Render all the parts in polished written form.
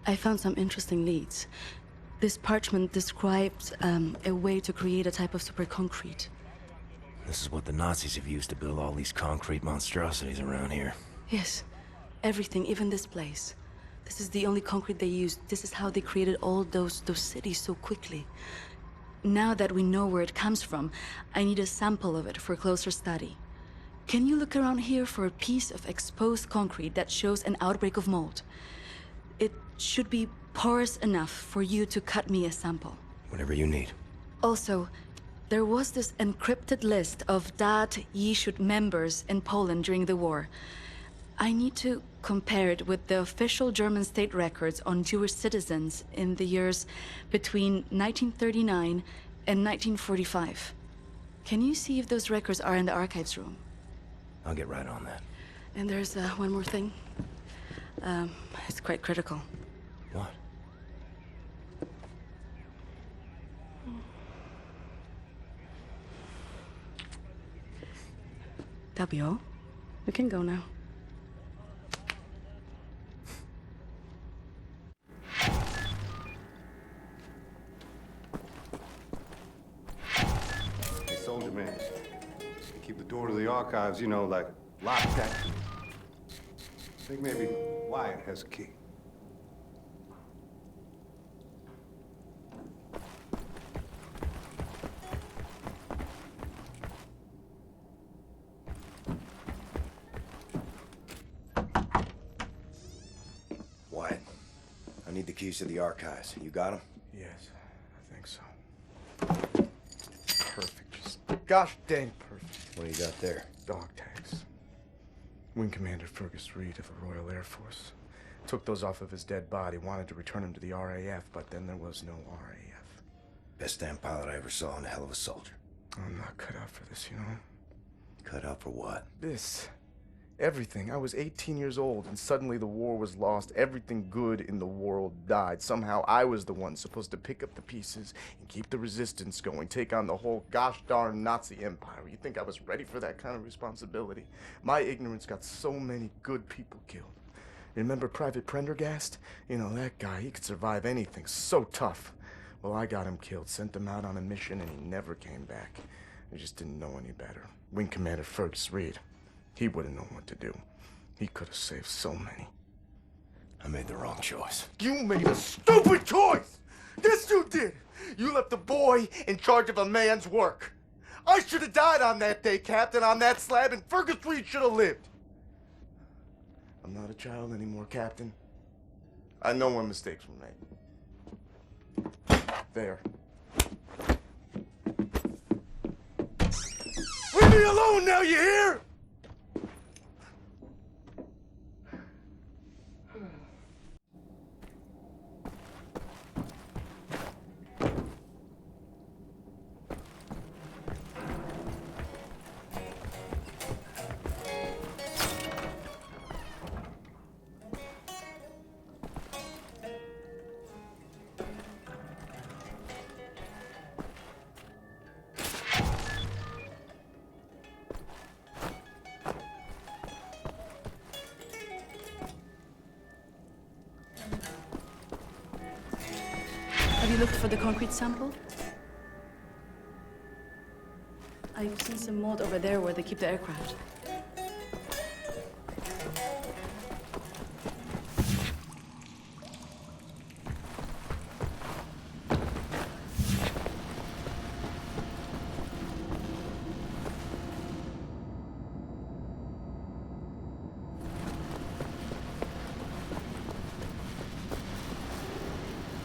I found some interesting leads. This parchment describes a way to create a type of super concrete. This is what the Nazis have used to build all these concrete monstrosities around here. Yes. Everything, even this place. This is the only concrete they used. This is how they created all those cities so quickly. Now that we know where it comes from, I need a sample of it for closer study. Can you look around here for a piece of exposed concrete that shows an outbreak of mold? It should be porous enough for you to cut me a sample. Whatever you need. Also, there was this encrypted list of Dat Yeshut members in Poland during the war. I need to compare it with the official German state records on Jewish citizens in the years between 1939 and 1945. Can you see if those records are in the archives room? I'll get right on that. And there's one more thing. It's quite critical. What? That'll be all. We can go now. Hey, soldier man. Keep the door to the archives, you know, like locked that. I think maybe Wyatt has a key. Wyatt, I need the keys to the archives. You got them? Yes, I think so. Perfect. Just gosh dang perfect. What do you got there? Dog tags. Wing Commander Fergus Reed of the Royal Air Force. Took those off of his dead body, wanted to return him to the RAF, but then there was no RAF. Best damn pilot I ever saw and a hell of a soldier. I'm not cut out for this, you know? Cut out for what? This. Everything. I was 18 years old, and suddenly the war was lost. Everything good in the world died. Somehow I was the one supposed to pick up the pieces and keep the resistance going, take on the whole gosh darn Nazi empire. You think I was ready for that kind of responsibility? My ignorance got so many good people killed. Remember Private Prendergast? You know, that guy, he could survive anything. So tough. Well, I got him killed, sent him out on a mission, and he never came back. I just didn't know any better. Wing Commander Fergus Reed. He would have known what to do. He could have saved so many. I made the wrong choice. You made a stupid choice! Yes, you did! You left a boy in charge of a man's work. I should have died on that day, Captain, on that slab, and Fergus Reed should have lived. I'm not a child anymore, Captain. I know when mistakes were made. There. Leave me alone now, you hear? Have you looked for the concrete sample? I've seen some mold over there where they keep the aircraft.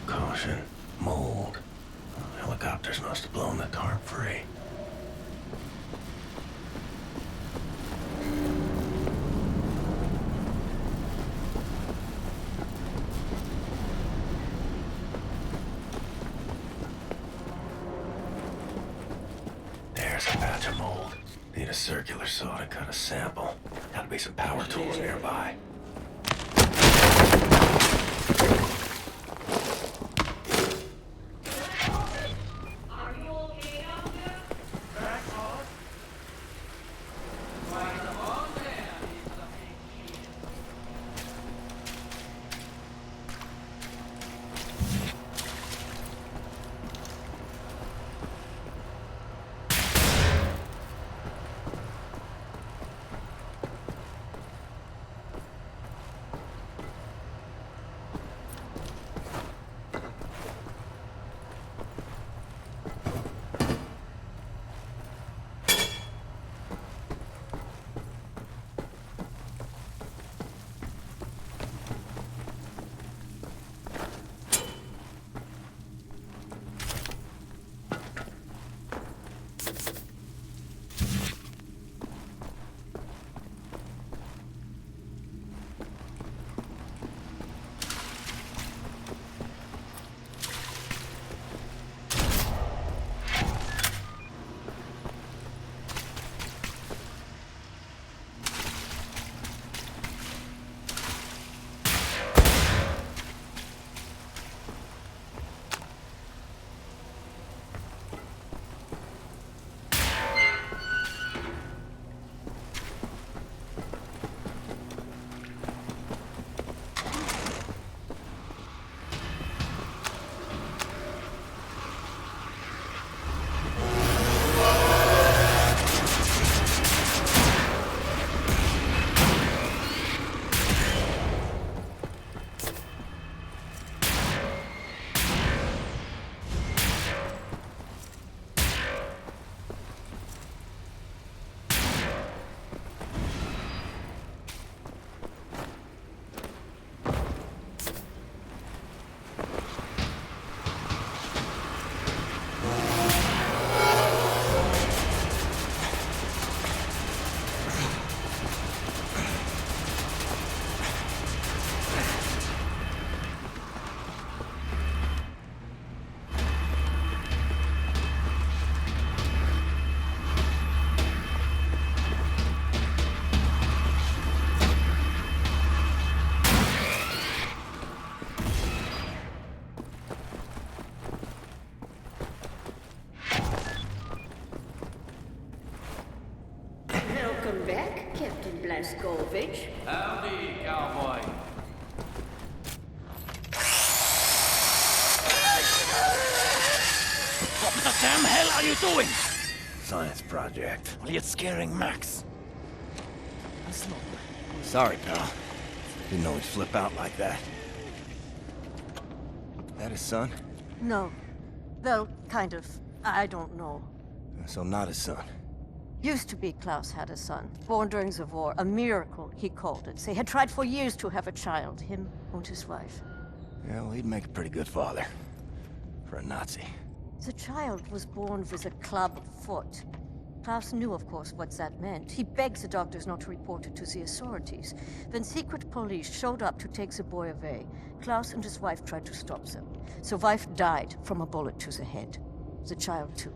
Caution. Mold. Helicopters must have blown the tarp free. There's a patch of mold. Need a circular saw to cut a sample. Gotta be some power tools nearby. Blazkowicz. Howdy, cowboy. What the damn hell are you doing? Science project. Well, you're scaring Max. Sorry, pal. Didn't know he'd flip out like that. That his son? No. Well, kind of. I don't know. So not his son. Used to be Klaus had a son, born during the war. A miracle, he called it. They had tried for years to have a child, him and his wife. Yeah, well, he'd make a pretty good father. For a Nazi. The child was born with a club foot. Klaus knew, of course, what that meant. He begged the doctors not to report it to the authorities. When secret police showed up to take the boy away, Klaus and his wife tried to stop them. The wife died from a bullet to the head. The child, too.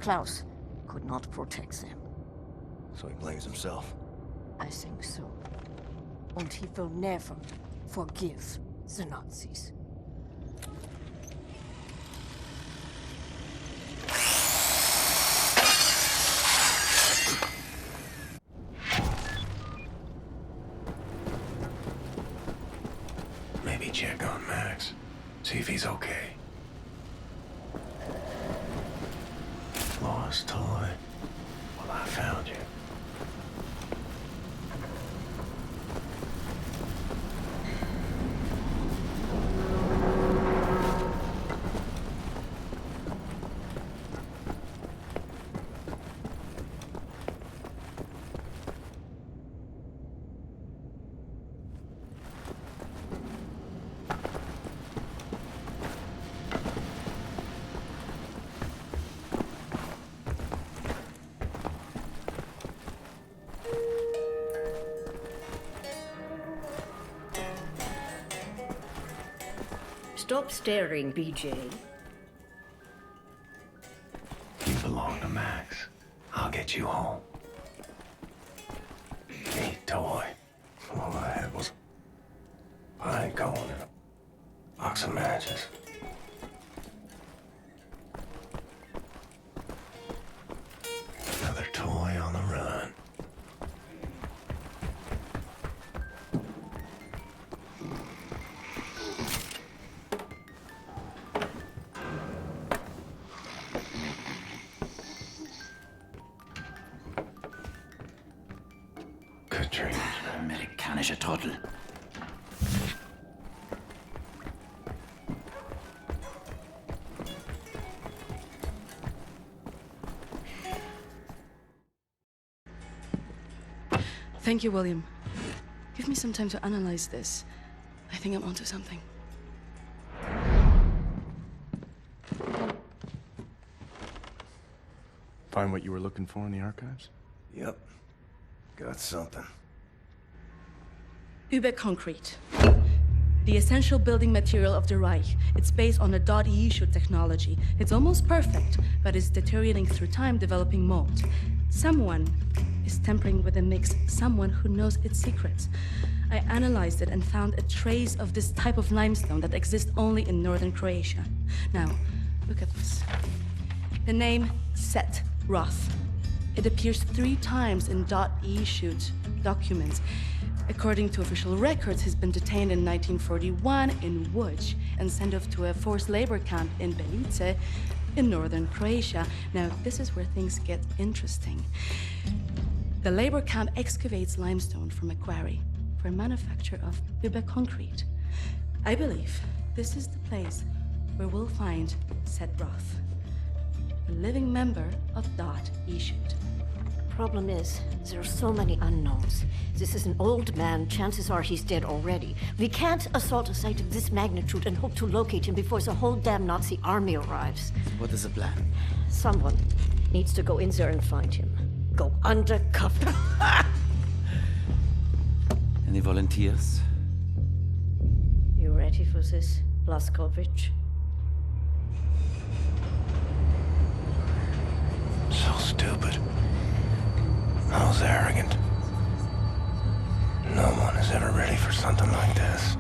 Klaus could not protect them. So he blames himself. I think so. And he will never forgive the Nazis. Maybe check on Max. See if he's okay. Lost toy. Well, I found you. Stop staring, BJ. You belong to Max. I'll get you home. Neat toy. All I had was a pine cone and a box of matches. Another toy on the run. Good dreams. Amerikanische Trottel. Thank you, William. Give me some time to analyze this. I think I'm onto something. Find what you were looking for in the archives? Yep. Got something. Überconcrete. The essential building material of the Reich. It's based on a .eu technology. It's almost perfect, but it's deteriorating through time, developing mold. Someone is tampering with the mix, someone who knows its secrets. I analyzed it and found a trace of this type of limestone that exists only in northern Croatia. Now, look at this. The name Set Roth. It appears 3 times in .eu documents. According to official records, he's been detained in 1941 in Łódź and sent off to a forced labor camp in Belice in northern Croatia. Now, this is where things get interesting. The labor camp excavates limestone from a quarry for manufacture of Überconcrete. I believe this is the place where we'll find Set Roth, a living member of .eu. Problem is, there are so many unknowns. This is an old man. Chances are he's dead already. We can't assault a site of this magnitude and hope to locate him before the whole damn Nazi army arrives. What is the plan? Someone needs to go in there and find him. Go undercover. Any volunteers? You ready for this, Blazkowicz? So stupid. I was arrogant. No one is ever ready for something like this.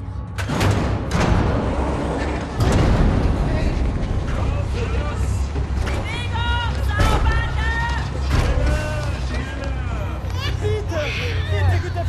Bitte, bitte,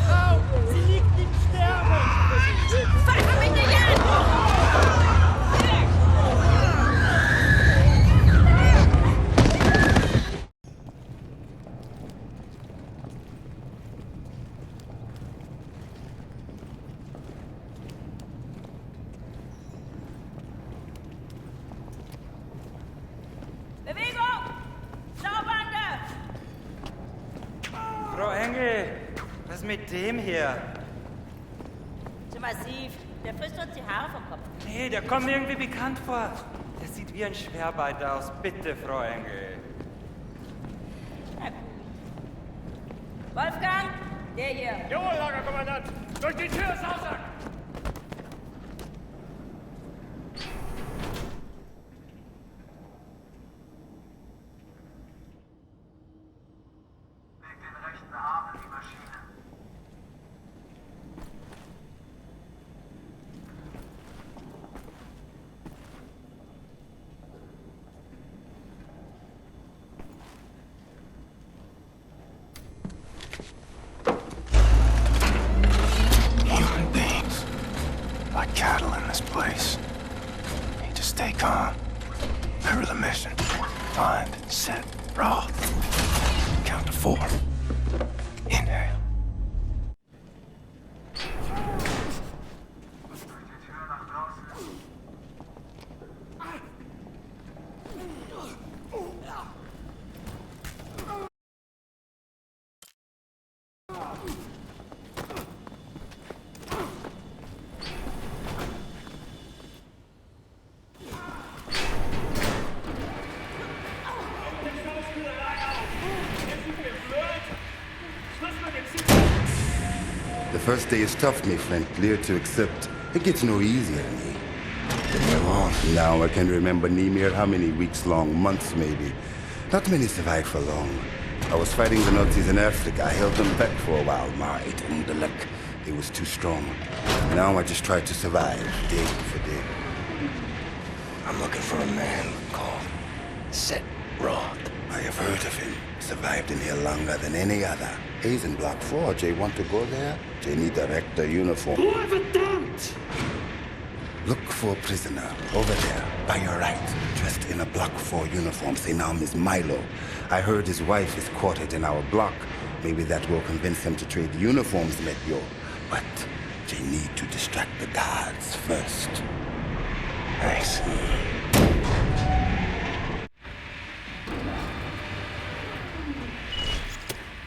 mit dem hier? Zu massiv. Der frisst uns die Haare vom Kopf. Nee, der kommt mir irgendwie bekannt vor. Der sieht wie ein Schwerbeiter aus. Bitte, Frau Engel. Na gut. Wolfgang, der hier. Jawohl, Lagerkommandant! Durch die Tür, Sausack! Leg den rechten Arm in die Maschine. Human beings. Like cattle in this place. Need to stay calm. Remember the mission. Find, set, Roth. Count to 4. Inhale. Durch die Tür nach draußen. The first day is tough, my friend, clear to accept. It gets no easier to me. Now I can remember near how many weeks long, months maybe. Not many survive for long. I was fighting the Nazis in Africa. I held them back for a while, my and the luck. It was too strong. Now I just try to survive, day for day. I'm looking for a man called Set Roth. I have heard of him. Survived in here longer than any other. He's in Block 4. Jay want to go there? Jay need a rector uniform. Verdammt! Look for a prisoner over there, by your right, dressed in a Block 4 uniform. Say now, Miss Milo. I heard his wife is quartered in our block. Maybe that will convince him to trade uniforms, Metyo. But they need to distract the guards first. Thanks.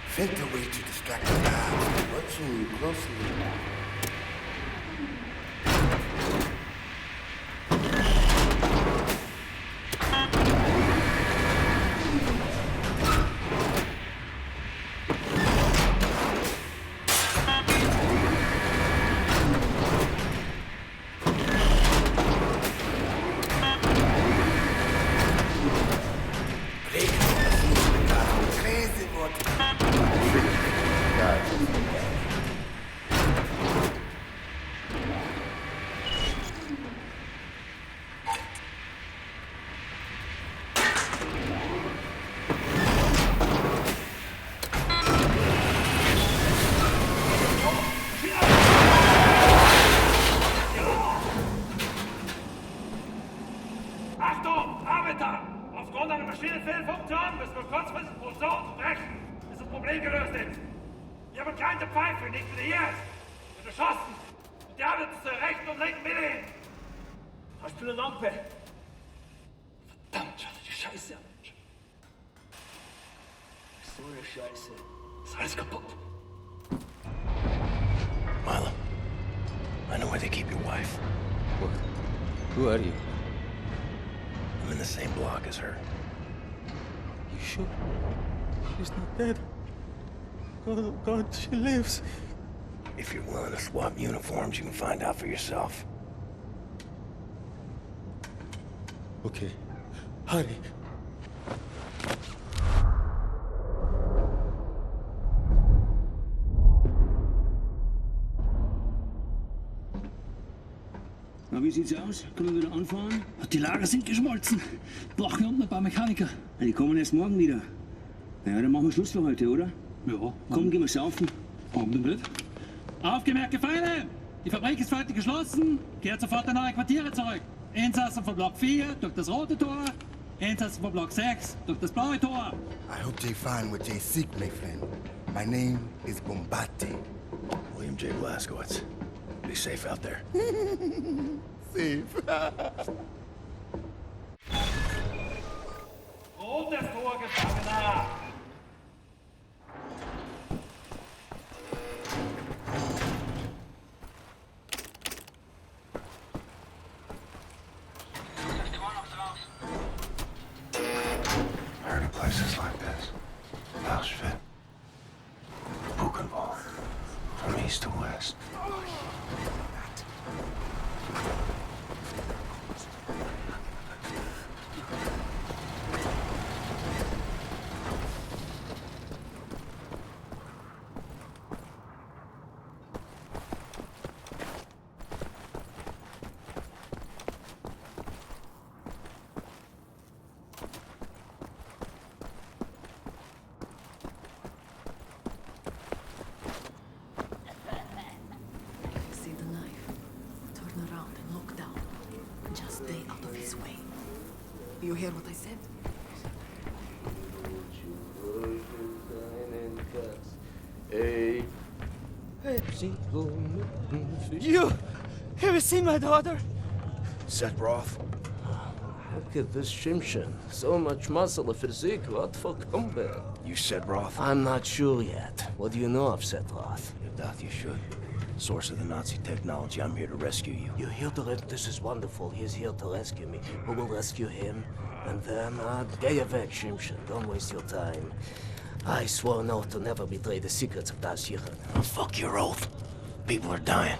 Find a way to distract the guards. Watching you closely. Achtung, Arbeiter! Aufgrund einer Maschinenfehlfunktion müssen wir kurzfristig Produktion brechen, bis das Problem gelöst ist. Wir haben keine Pfeife, nicht wie hier ist. Wird erschossen. Und die Arbeit zur rechten und linken Mitte hin. Hast du eine Lampe? Verdammt, schau dir die Scheiße an. So eine Scheiße. Ist alles kaputt. Milo, I know where they keep your wife. What? Who are you? I'm in the same block as her. You sure? She's not dead. Oh God, she lives. If you're willing to swap uniforms, you can find out for yourself. Okay. Hurry. Na, wie sieht's aus? Können wir wieder anfahren? Die Lager sind geschmolzen. Brauchen unten ein paar Mechaniker. Ja, die kommen erst morgen wieder. Ja, dann machen wir Schluss für heute, oder? Ja. Komm, gehen wir saufen. Warum denn nicht? Aufgemerkte Feinde! Die Fabrik ist für heute geschlossen. Kehrt sofort in eure Quartiere zurück. Insassen von Block 4 durch das rote Tor. Insassen von Block 6 durch das blaue Tor. I hope they find what they seek, my friend. My name is Bombati. William J. Blazkowicz. Be safe out there. Safe. Rotes Tor, Gefangener! This way. You hear what I said? Hey. You! Have you seen my daughter? Set Roth. Look at this Shimshin. So much muscle and physique. What for combat? You said Roth? I'm not sure yet. What do you know of Set Roth? If that you should. Source of the Nazi technology. I'm here to rescue you. You're here to This is wonderful. He's here to rescue me. Who will rescue him? And then, get you back, Shimshin. Don't waste your time. I swore an oath to never betray the secrets of Deathshead. Oh, fuck your oath. People are dying.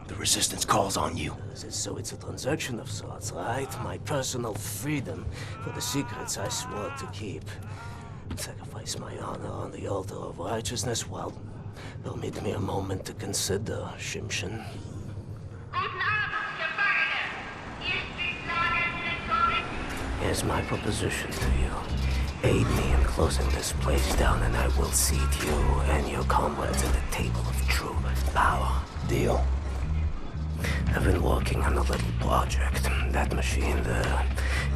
The resistance calls on you. So it's a transaction of sorts, right? My personal freedom for the secrets I swore to keep. Sacrifice my honor on the altar of righteousness? Well, permit me a moment to consider, Shimshin. Here's my proposition to you. Aid me in closing this place down, and I will seat you and your comrades at the table of true power. Deal. I've been working on a little project. That machine there,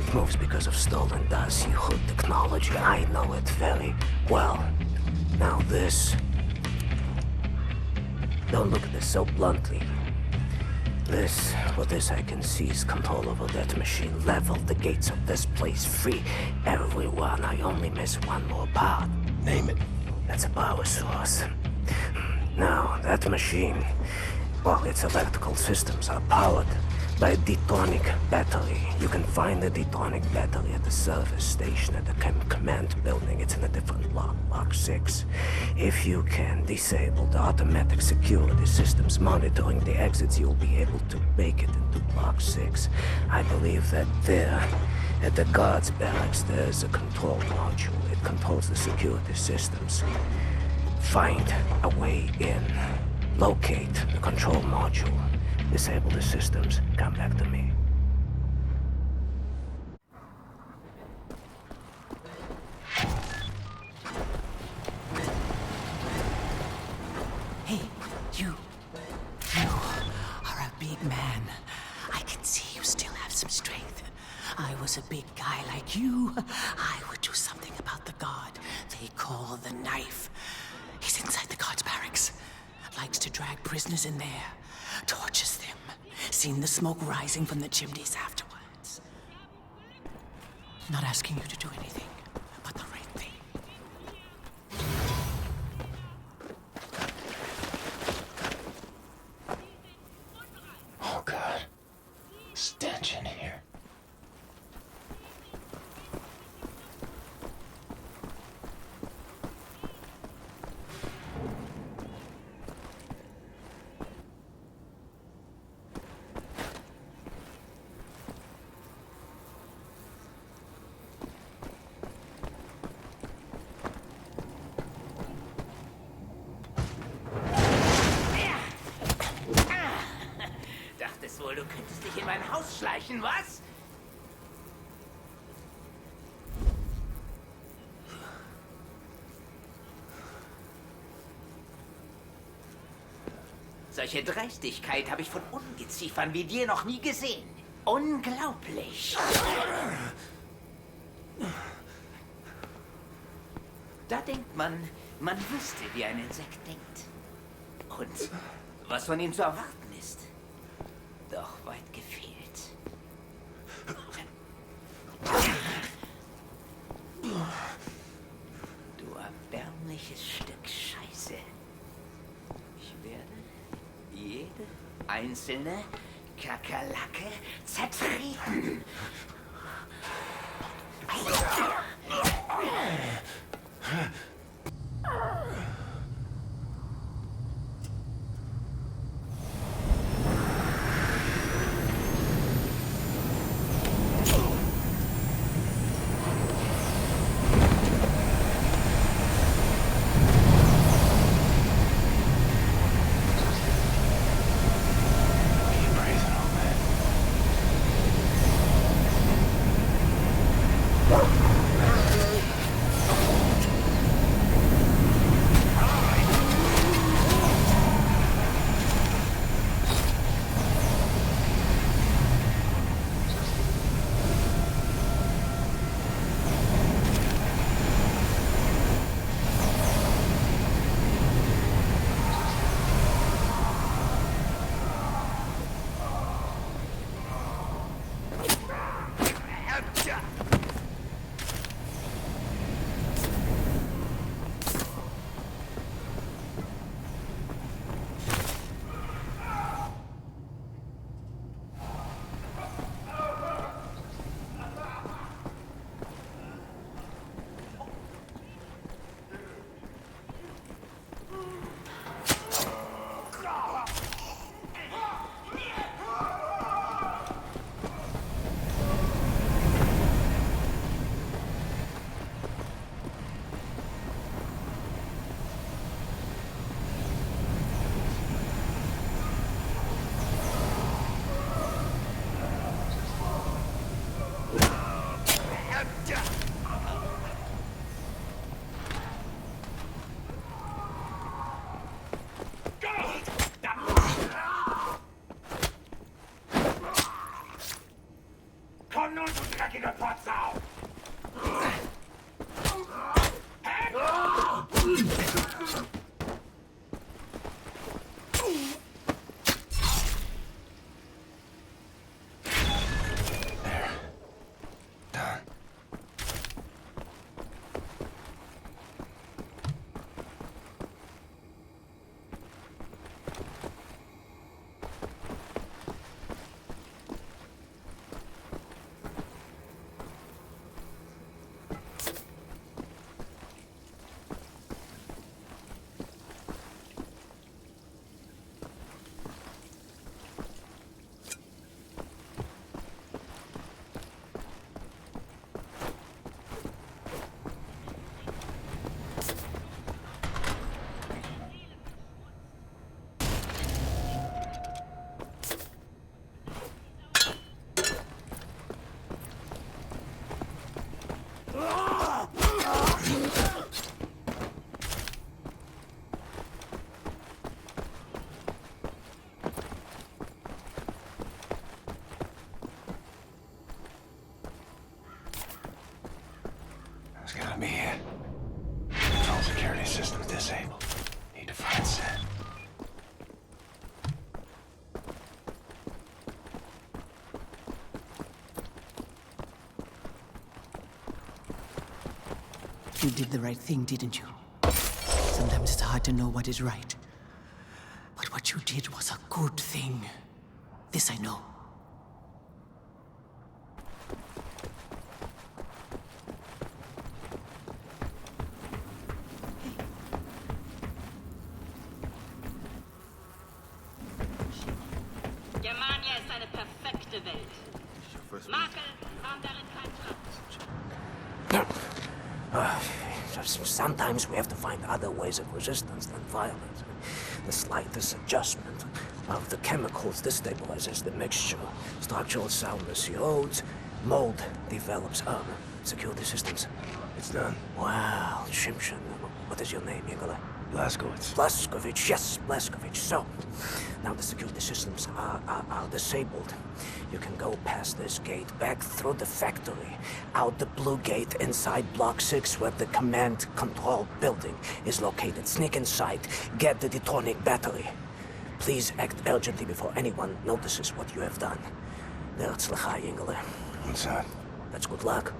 it moves because of stolen Deathshead technology. I know it very well. Now this... Don't look at this so bluntly. With this I can seize control over that machine, level the gates of this place, free everyone. I only miss one more part. Name it. That's a power source. Now, that machine, well, its electrical systems are powered by a detonic battery. You can find the detonic battery at the service station at the command building. It's in a different block, Block 6. If you can disable the automatic security systems monitoring the exits, you'll be able to make it into Block 6. I believe that there, at the guards barracks, there's a control module. It controls the security systems. Find a way in. Locate the control module. Disable the systems. Come back to me. Hey, you. You are a big man. I can see you still have some strength. I was a big guy like you. I would do something about the guard they call the Knife. He's inside the guard's barracks. Likes to drag prisoners in there. Tortures them. Seen the smoke rising from the chimneys afterwards. Not asking you to do anything, but the right thing. Oh, God. Stench in here. Dachtest wohl, du könntest dich in mein Haus schleichen, was? Solche Dreistigkeit habe ich von Ungeziefern wie dir noch nie gesehen. Unglaublich. Da denkt man wüsste, wie ein Insekt denkt. Und was von ihm zu erwarten ist. Doch weit gefehlt. Du erbärmliches Stück Scheiße. Ich werde jede einzelne Kakerlake zertreten. dreckige Potsau! It's gotta be it. Control security system's disabled. Need to find Set. You did the right thing, didn't you? Sometimes it's hard to know what is right. But what you did was a good thing. This I know. Germania ist eine perfekte Welt. Makel haben darin keinen Platz. Sometimes we have to find other ways of resistance than violence. The slightest adjustment of the chemicals destabilizes the mixture. Structural soundness erodes, mold develops. Security systems. It's done. Wow, Shimshin. What is your name, Engel? Blazkowicz. Blazkowicz, yes, Blazkowicz. So, now the security systems are disabled. You can go past this gate, back through the factory, out the blue gate inside Block 6 where the command control building is located. Sneak inside, get the detonic battery. Please act urgently before anyone notices what you have done. Deathshead, Engel. What's that? That's good luck.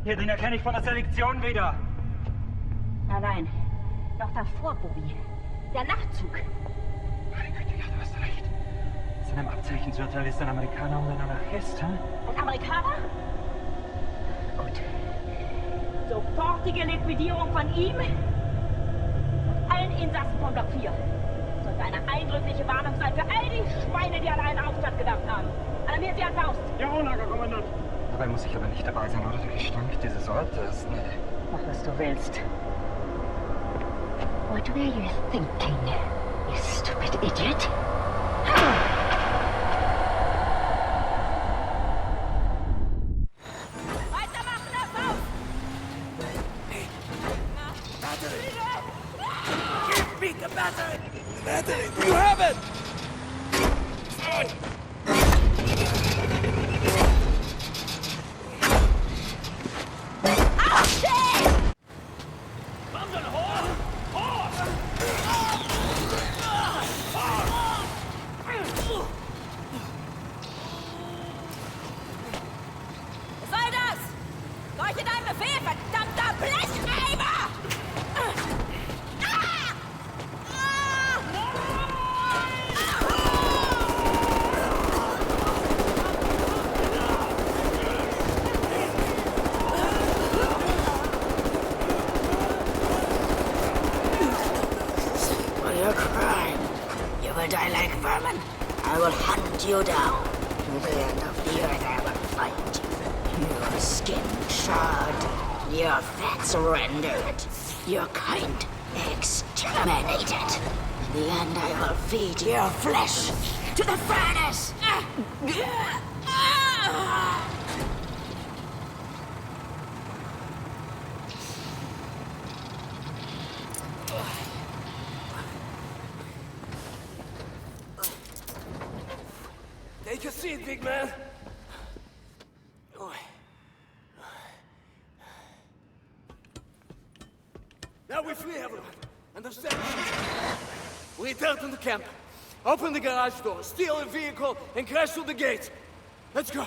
Hier, den erkenne ich von der Selektion wieder. Nein. Noch davor, Bobby. Der Nachtzug. Meine Güte, ja, du hast recht. Seinem Abzeichensurteil ist ein Amerikaner und ein Anarchist, hm? Ein Amerikaner? Gut. Sofortige Liquidierung von ihm und allen Insassen von Block 4. Sollte eine eindrückliche Warnung sein für all die Schweine, die an einen Aufstand gedacht haben. Alarmiert sie an Faust. Jawohl, Lagerkommandant. Dabei muss ich aber nicht dabei sein, oder? Der Gestank dieses Ortes, ne? Mach, was du willst. What were you thinking, you stupid idiot? Weitermachen, auf! Battery! Give me the battery! The battery! You have it! You down. To the end of the earth I will find you. Your skin charred, your fats rendered, your kind exterminated. In the end I will feed your flesh to the furnace. Take a seat, big man. Now we free everyone. Understand? We return to the camp. Open the garage door, steal a vehicle, and crash through the gate. Let's go.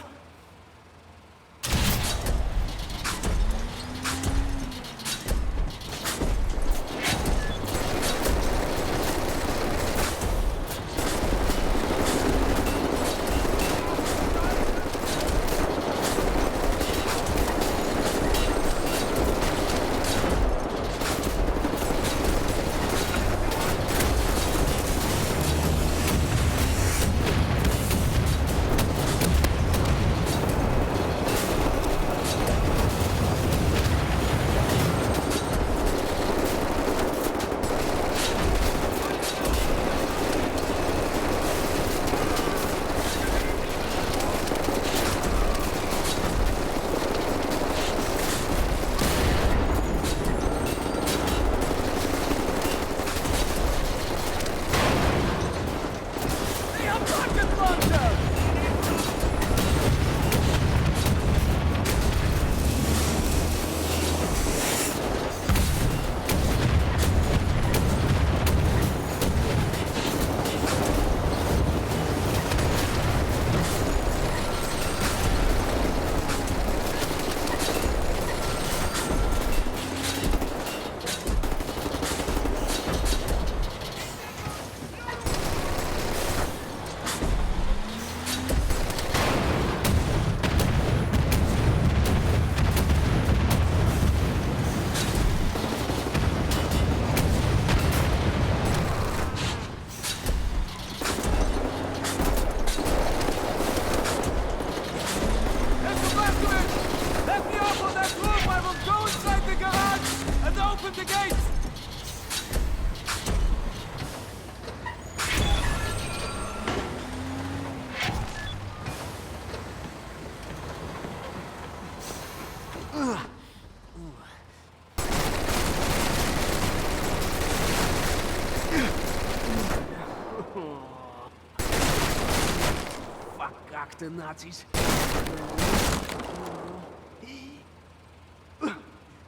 Verkackte Nazis.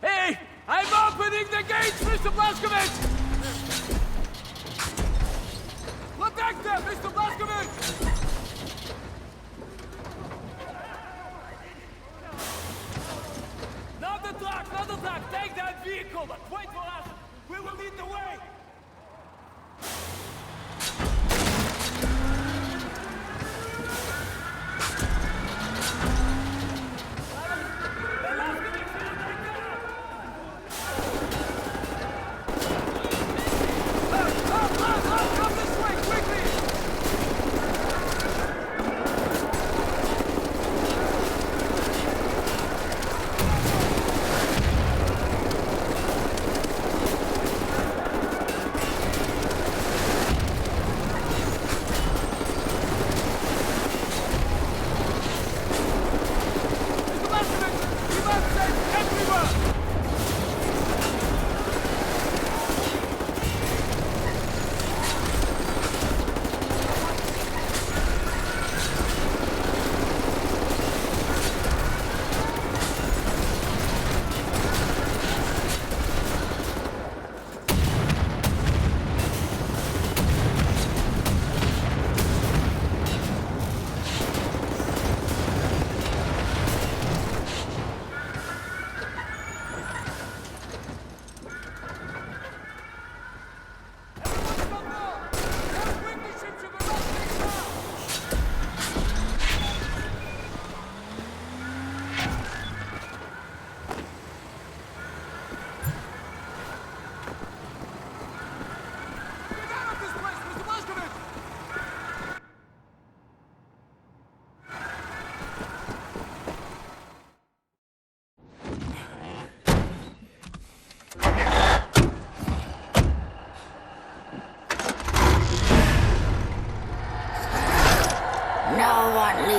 Hey! I'm opening the gates, Mr. Blazkowicz! Protect them, Mr. Blazkowicz! No!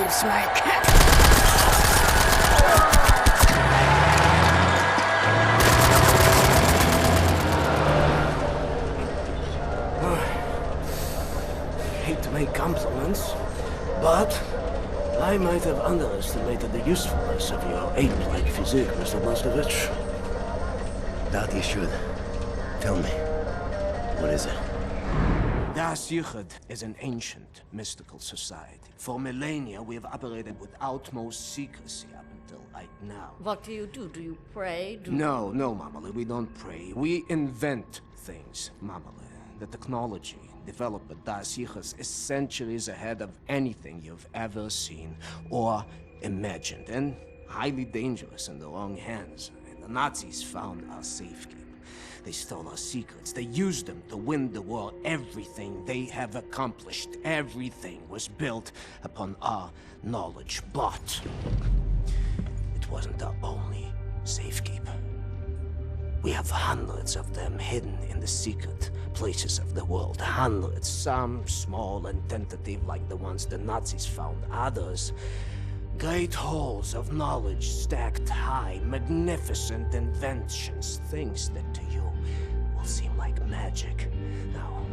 leaves my cat. Hate to make compliments, but I might have underestimated the usefulness of your ape-like physique, Mr. Blazkowicz. That you should. Tell me, what is it? Deathshead is an ancient, mystical society. For millennia, we have operated with utmost secrecy up until right now. What do you do? Do you pray? No, Mamale, we don't pray. We invent things, Mamale. The technology developed by Deathshead is centuries ahead of anything you've ever seen or imagined, and highly dangerous in the wrong hands. The Nazis found our safekeeping. They stole our secrets. They used them to win the war. Everything they have accomplished, everything was built upon our knowledge. But it wasn't our only safekeeper. We have hundreds of them hidden in the secret places of the world. Hundreds, some small and tentative like the ones the Nazis found. Others, great halls of knowledge stacked high, magnificent inventions, things that to you will seem like magic. Now,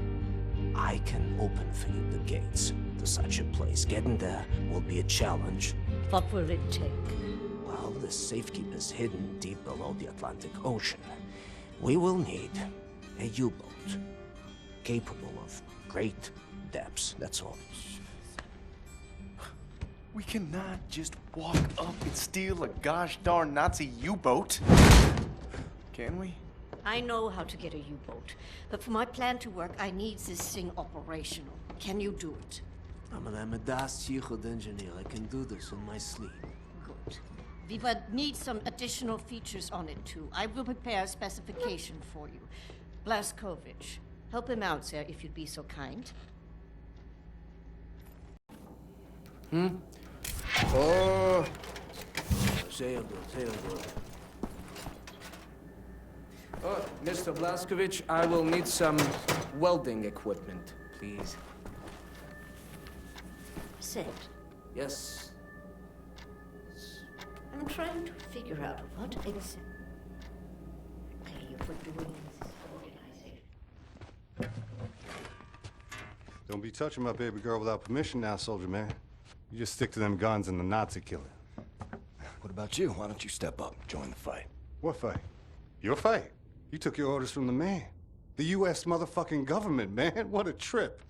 I can open for you the gates to such a place. Getting there will be a challenge. What will it take? Well, the safekeeper's hidden deep below the Atlantic Ocean. We will need a U-boat capable of great depths, that's all. We cannot just walk up and steal a gosh darn Nazi U-boat. Can we? I know how to get a U-boat, but for my plan to work, I need this thing operational. Can you do it? I'm a Deathshead engineer. I can do this in my sleep. Good. We would need some additional features on it, too. I will prepare a specification for you. Blazkowicz, help him out, sir, if you'd be so kind. Oh, sehr good. Oh, Mr. Blazkowicz, I will need some welding equipment, please. Said. Yes. I'm trying to figure out what exactly you were doing in this organization. Don't be touching my baby girl without permission now, soldier man. You just stick to them guns and the Nazi killing. What about you? Why don't you step up, join the fight? What fight? Your fight. You took your orders from the man. The U.S. motherfucking government, man. What a trip.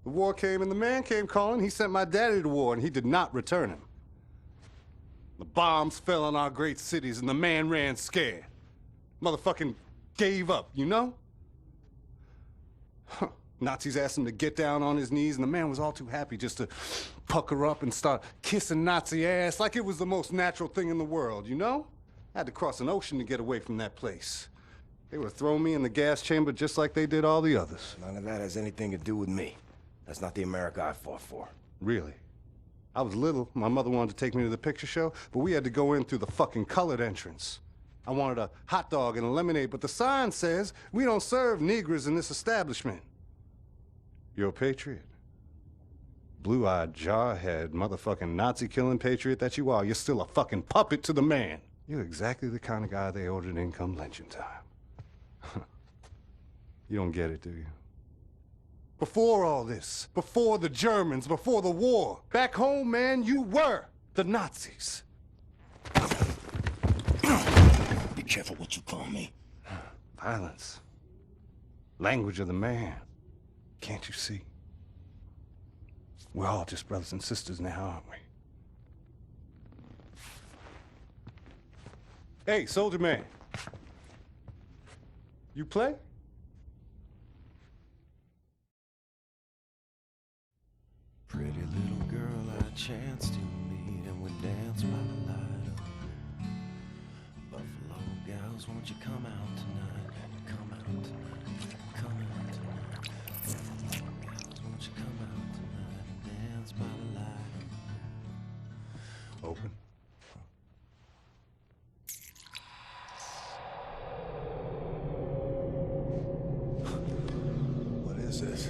The war came and the man came calling. He sent my daddy to war and he did not return him. The bombs fell on our great cities and the man ran scared. Motherfucking gave up, you know? Huh. Nazis asked him to get down on his knees and the man was all too happy just to pucker up and start kissing Nazi ass like it was the most natural thing in the world, you know? I had to cross an ocean to get away from that place. They would have thrown me in the gas chamber just like they did all the others. None of that has anything to do with me. That's not the America I fought for. Really? I was little. My mother wanted to take me to the picture show, but we had to go in through the fucking colored entrance. I wanted a hot dog and a lemonade, but the sign says we don't serve Negroes in this establishment. You're a patriot. Blue-eyed, jarhead, motherfucking Nazi-killing patriot that you are. You're still a fucking puppet to the man. You're exactly the kind of guy they ordered in come lynching time. You don't get it, do you? Before all this, before the Germans, before the war, back home, man, you were the Nazis. Be careful what you call me. Violence. Language of the man. Can't you see? We're all just brothers and sisters now, aren't we? Hey, soldier man. You play? Pretty little girl I chanced to meet and we danced by the light of Buffalo gals, won't you come out tonight? Come out tonight. Come out tonight. Buffalo gals, won't you come out tonight and dance by the light of... Open. What is this?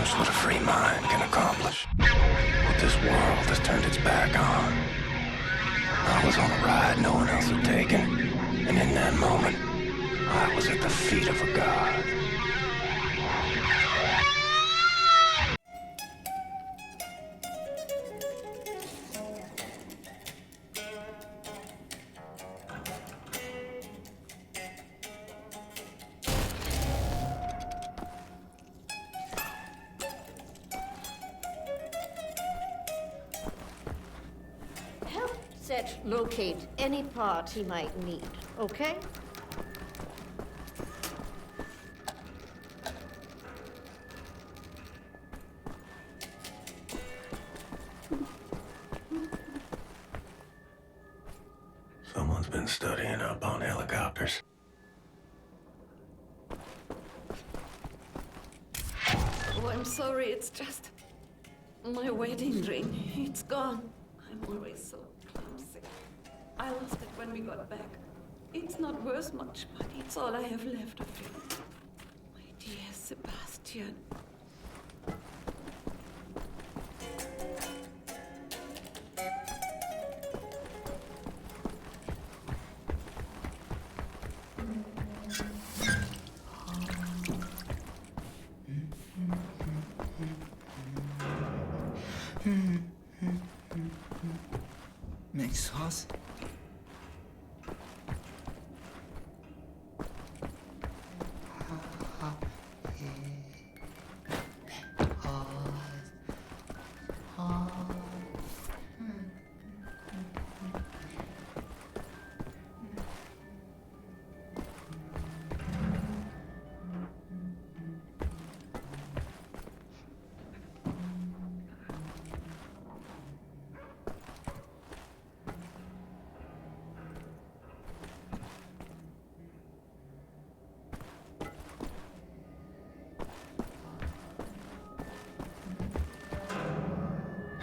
much what a free mind can accomplish. What this world has turned its back on. I was on a ride no one else had taken, and in that moment, I was at the feet of a god. Locate any part he might need, okay? Someone's been studying up on helicopters. Oh, I'm sorry, it's just my wedding ring. It's gone. I'm always so clumsy. I lost it when we got back. It's not worth much, but it's all I have left of you. My dear Sebastian. Nichts Haus.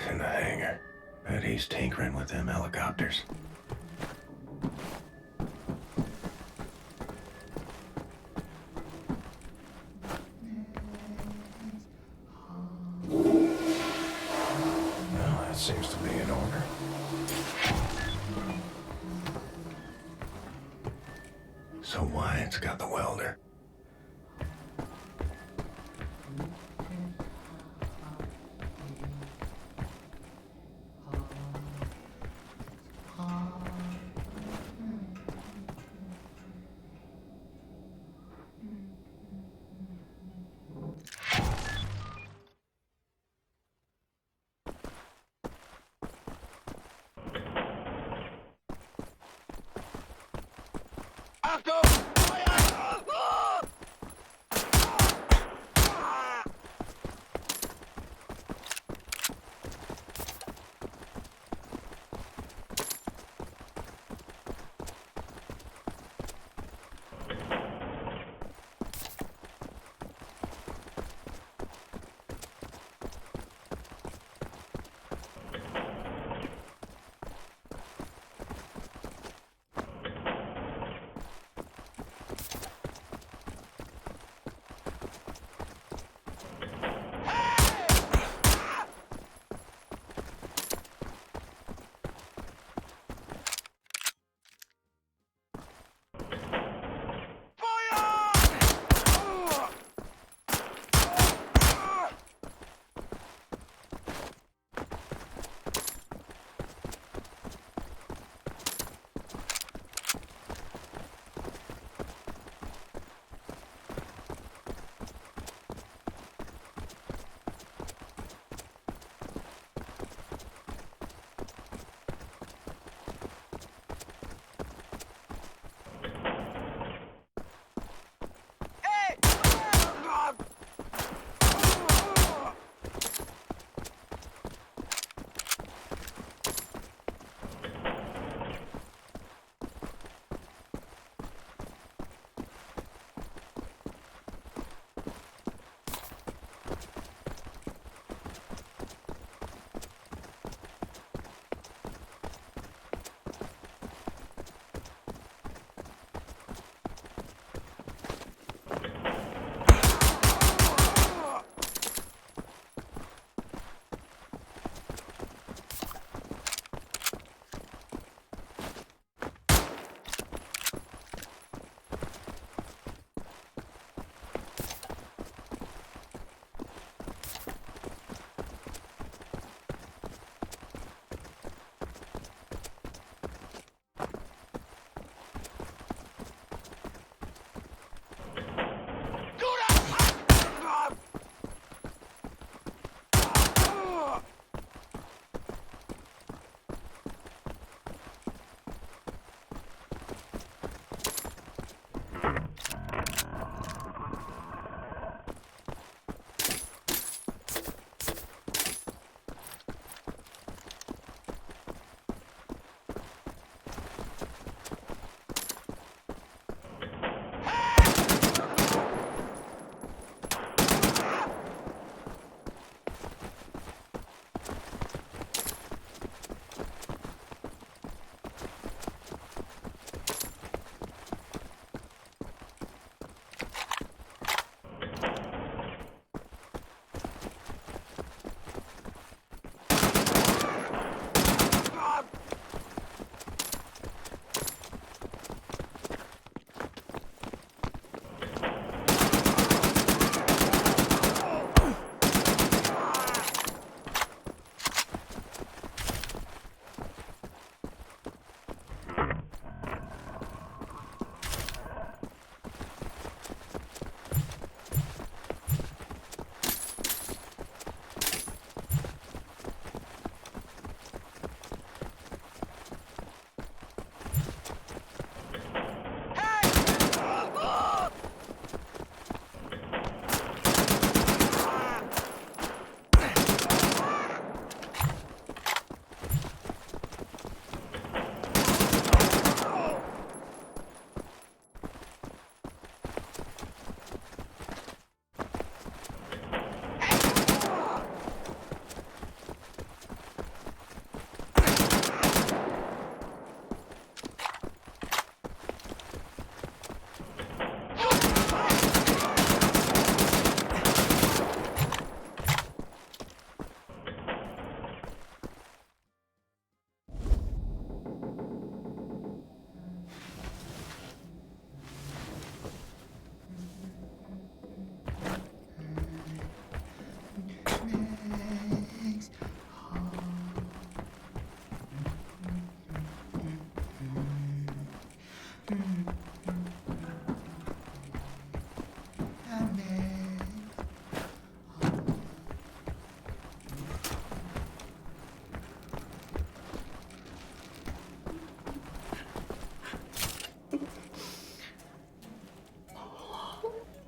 In the hangar. Bet he's tinkering with them helicopters. Well, that seems to be in order. So Wyatt's got the welder.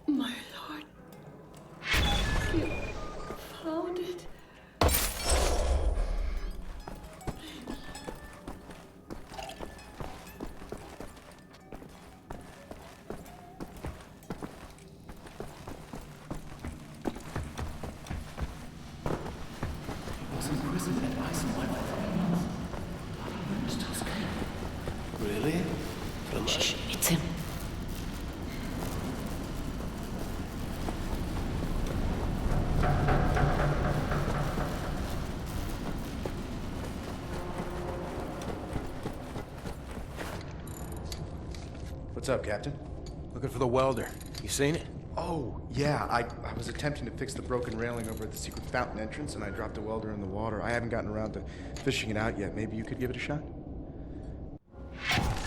My lord. You found it. Was in prison at Eisenwald Prison. Really? Shh, it's him. What's up, Captain? Looking for the welder. You seen it? Oh, yeah. I was attempting to fix the broken railing over at the secret fountain entrance, and I dropped a welder in the water. I haven't gotten around to fishing it out yet. Maybe you could give it a shot?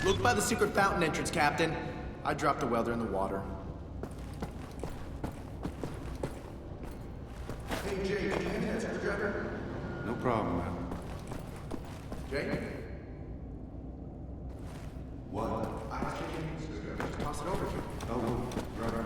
Look by the secret fountain entrance, Captain. I dropped a welder in the water. Hey, Jay, can you hand that screwdriver? No problem, man. Jay? What? I have a screwdriver. Just toss it over to me. Oh, right.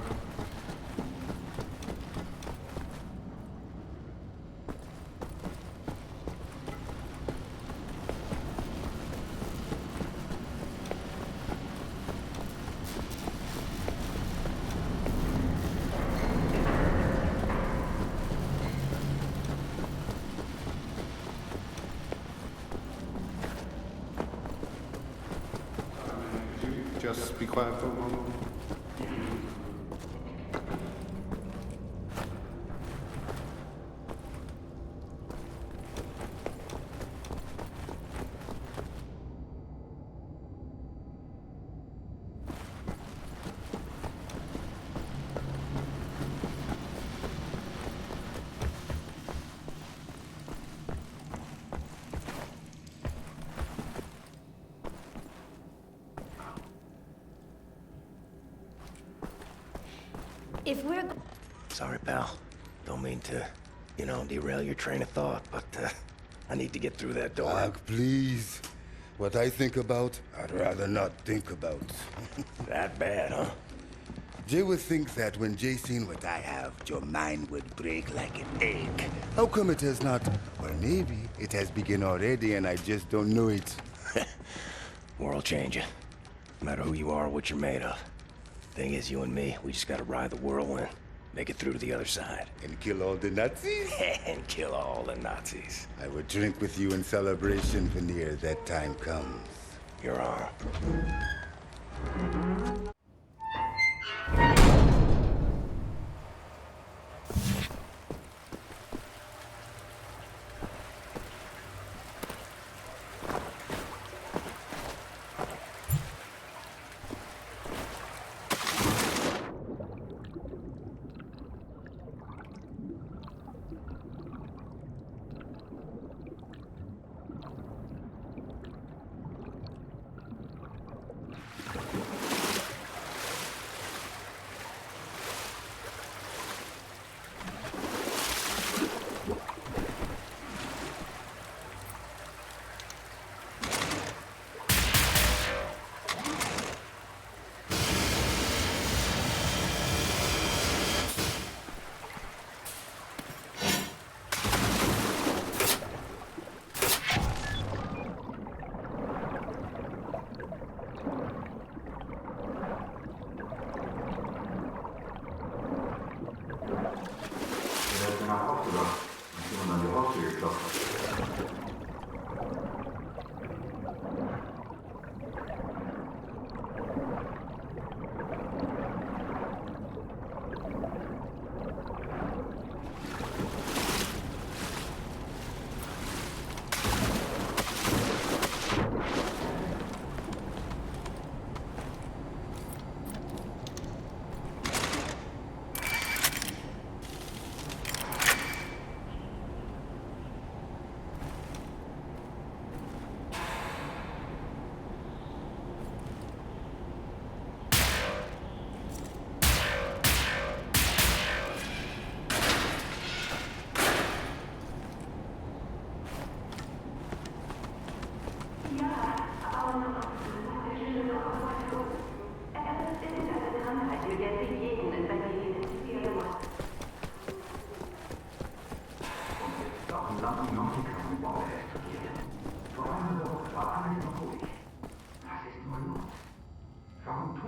Just be quiet for a moment. If we're... Sorry, pal. Don't mean to, derail your train of thought, but I need to get through that door. Doc, please. What I think about, I'd rather not think about. That bad, huh? Jay would think that when Jay seen what I have, your mind would break like an egg. How come it has not? Or maybe it has begun already and I just don't know it. World changing. No matter who you are or what you're made of. Thing is, you and me, we just gotta ride the whirlwind. Make it through to the other side. And kill all the Nazis? And kill all the Nazis. I would drink with you in celebration whenever that time comes. You're on.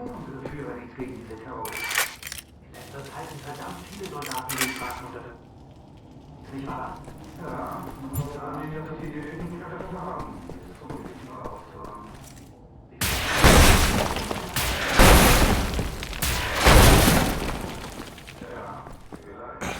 unsere Führer nichts gegen diese Terroristen. In letzter Zeit sind verdammt viele Soldaten in den Straßen unter. Nicht wahr? Ja, und Armenier hat die Idee, die vergessen haben. Dieses unbedingt mal aufzuhaben. Ja, vielleicht.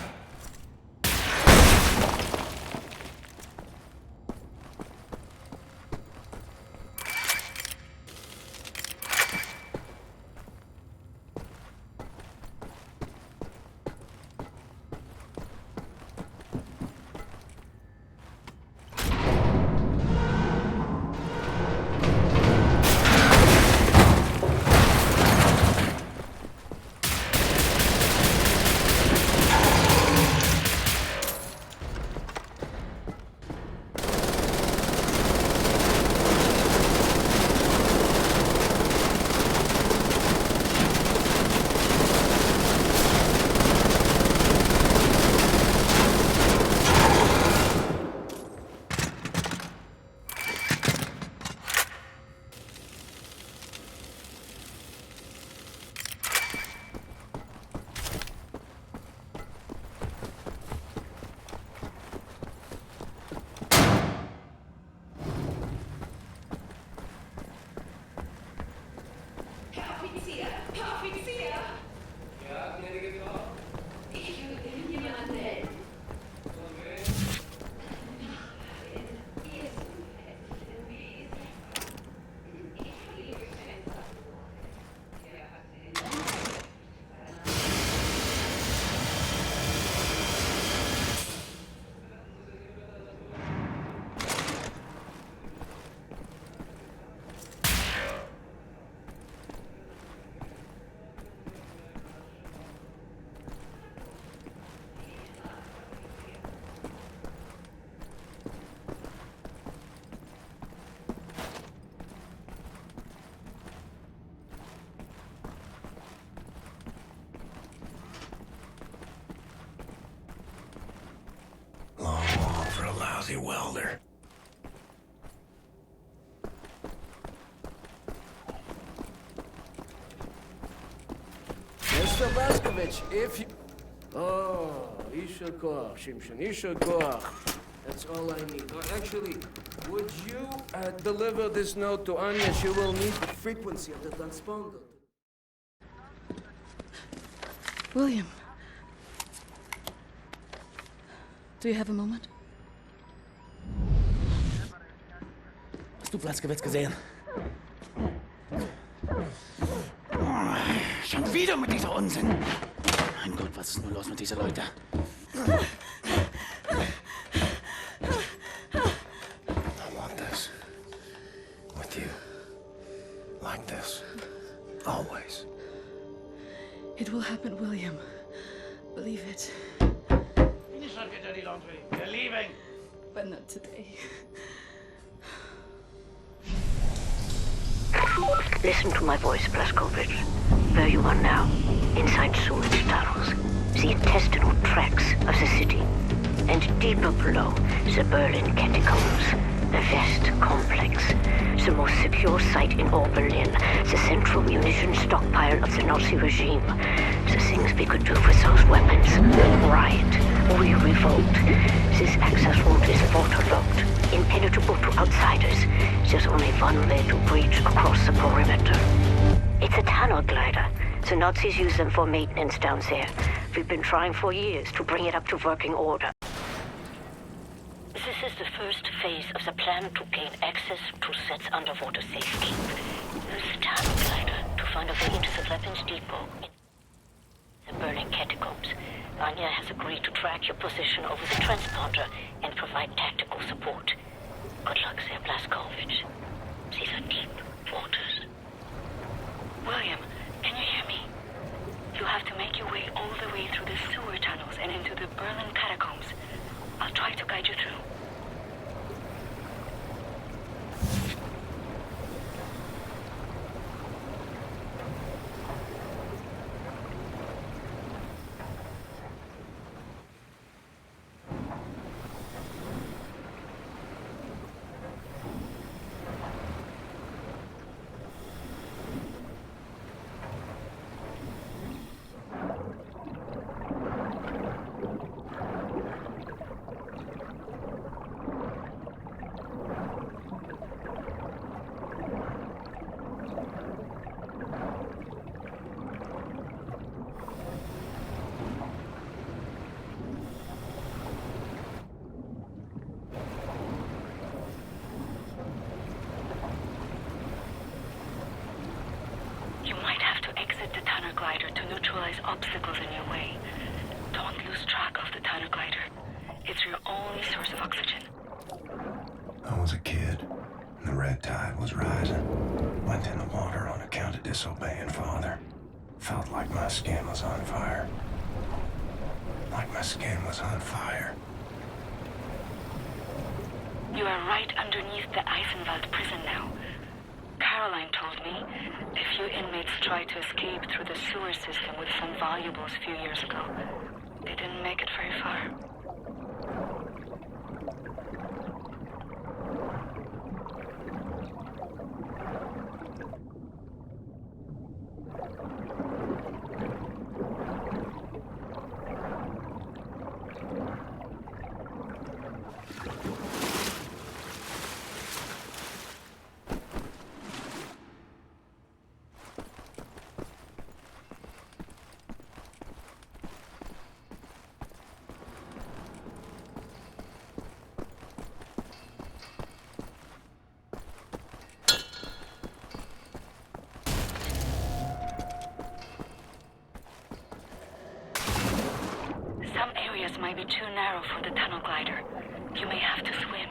Lousy welder. Mr. Blazkowicz, if you... Oh, Isha Koch, Shimshon, Isha Koch. That's all I need. Or actually, would you deliver this note to Anya? She will need the frequency of the transponder. William. Do you have a moment? Hast du Blazkowicz gesehen? Schon wieder mit dieser Unsinn. Mein Gott, was ist nur los mit diesen Leuten? I want this. With you. Like this. Always. It will happen, William. Believe it. Finish up, get dirty laundry. We're leaving. But not today. Listen to my voice, Blazkowicz. Where you are now, inside sewage tunnels, the intestinal tracts of the city, and deeper below, the Berlin catacombs, the West complex, the most secure site in all Berlin, the central munition stockpile of the Nazi regime, the things we could do with those weapons. Riot, we revolt. This access route is waterlogged, impenetrable to outsiders. There's only one way to breach across the perimeter. It's a tunnel glider. The Nazis use them for maintenance down there. We've been trying for years to bring it up to working order. This is the first phase of the plan to gain access to Set's underwater safekeep. Use the tunnel glider to find a way into the weapons depot in the Berlin catacombs. Anya has agreed to track your position over the transponder and provide tactical support. Good luck there, Blazkowicz. These are deep waters. William, can you hear me? You have to make your way all the way through the sewer tunnels and into the Berlin catacombs. I'll try to guide you through. glider to neutralize obstacles in your way. Don't lose track of the tunnel glider. It's your only source of oxygen. I was a kid, and the red tide was rising. Went in the water on account of disobeying Father. Felt like my skin was on fire. Like my skin was on fire. You are right underneath the Eisenwald Prison now. Caroline told me a few inmates tried to escape through the sewer system with some valuables a few years ago. They didn't make it very far. Some areas might be too narrow for the tunnel glider. You may have to swim.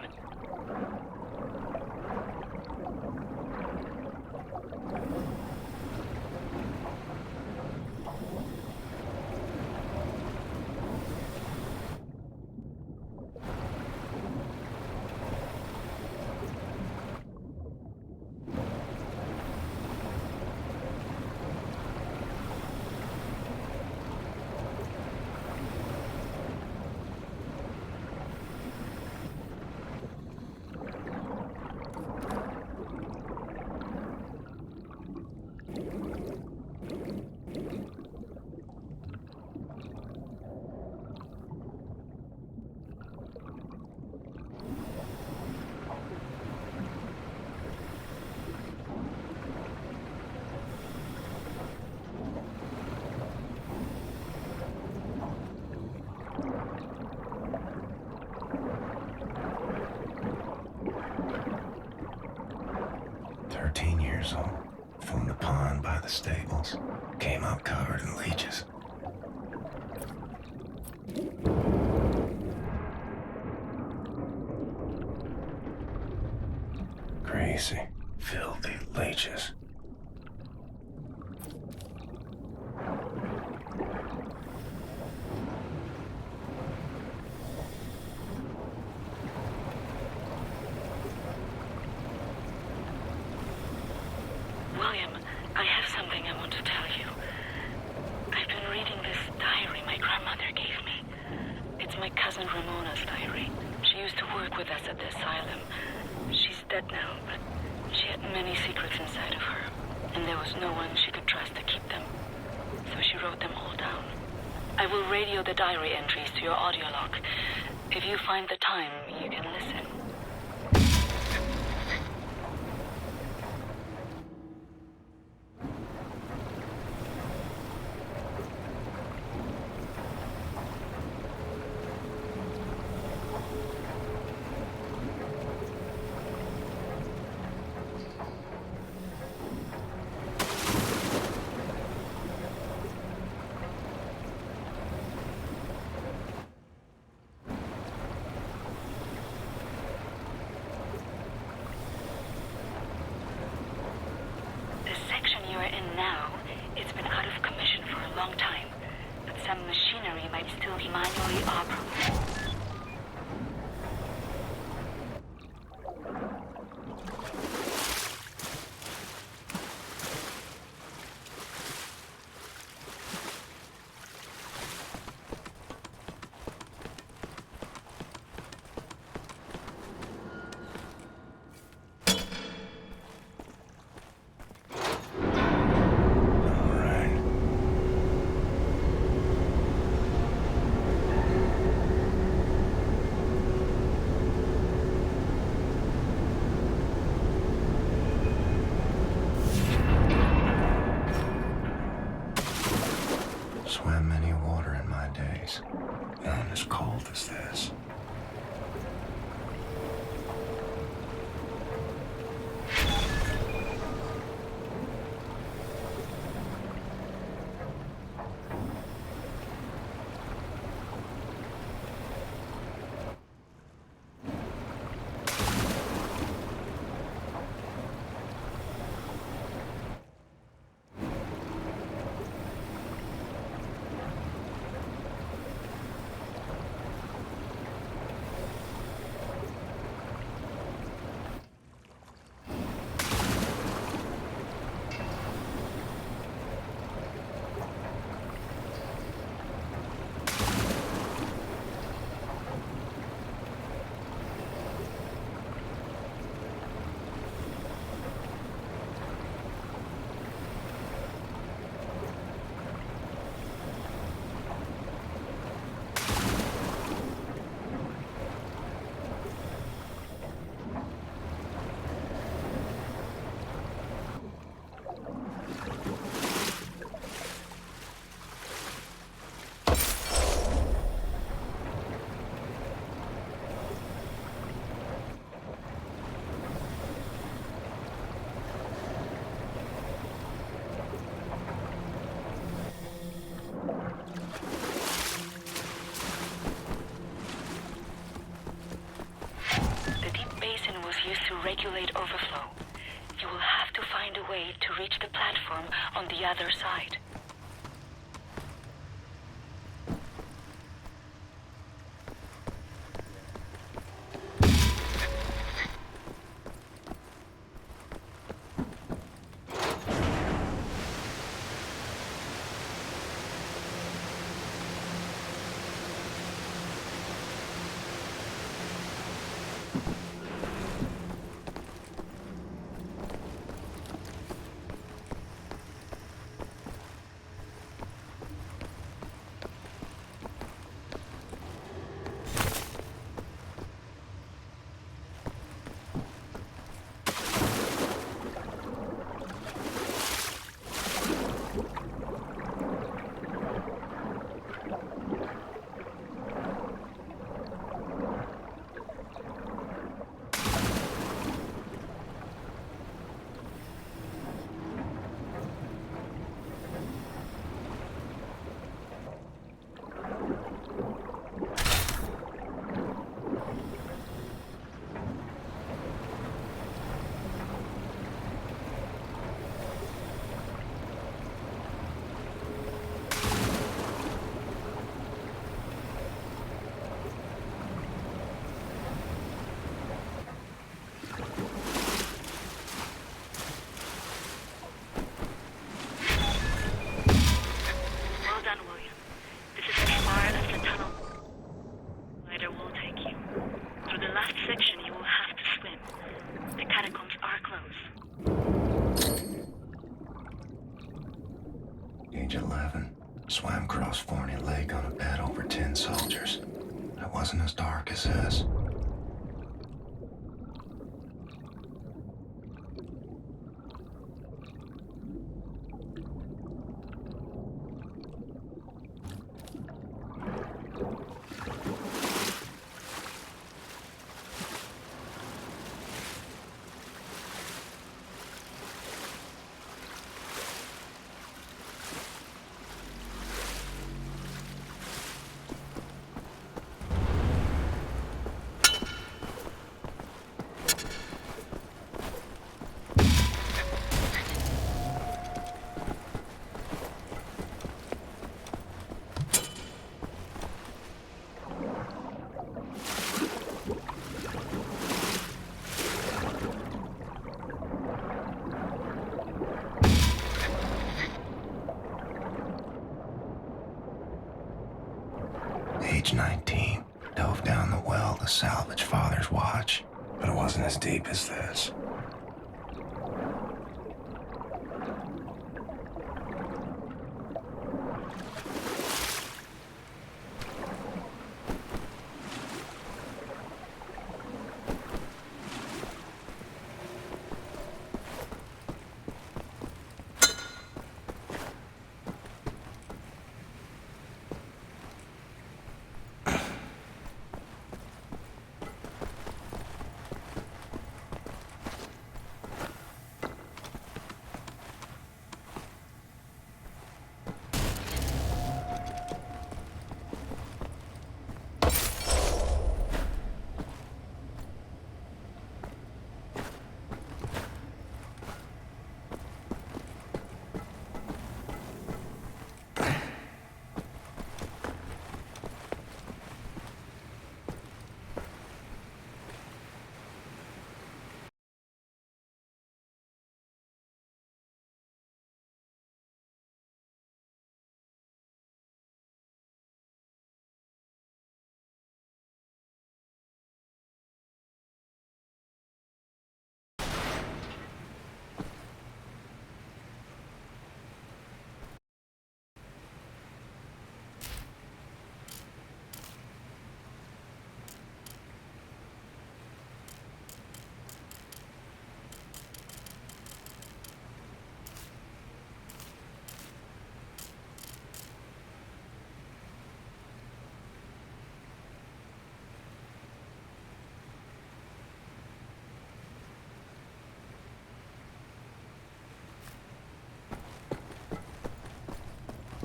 From the pond by the stables. Came out covered in leeches. Crazy, filthy leeches. William, I have something I want to tell you. I've been reading this diary my grandmother gave me. It's my cousin Ramona's diary. She used to work with us at the asylum. She's dead now, but she had many secrets inside of her, and there was no one she could trust to keep them. So she wrote them all down. I will radio the diary entries to your audio log. If you find the time, you can listen. Swam many water in my days. None as cold as this. regulate overflow. You will have to find a way to reach the platform on the other side. Age 11. Swam across Forney Lake on a bed over 10 soldiers. It wasn't as dark as this. Age 19, dove down the well to salvage Father's watch, but it wasn't as deep as this.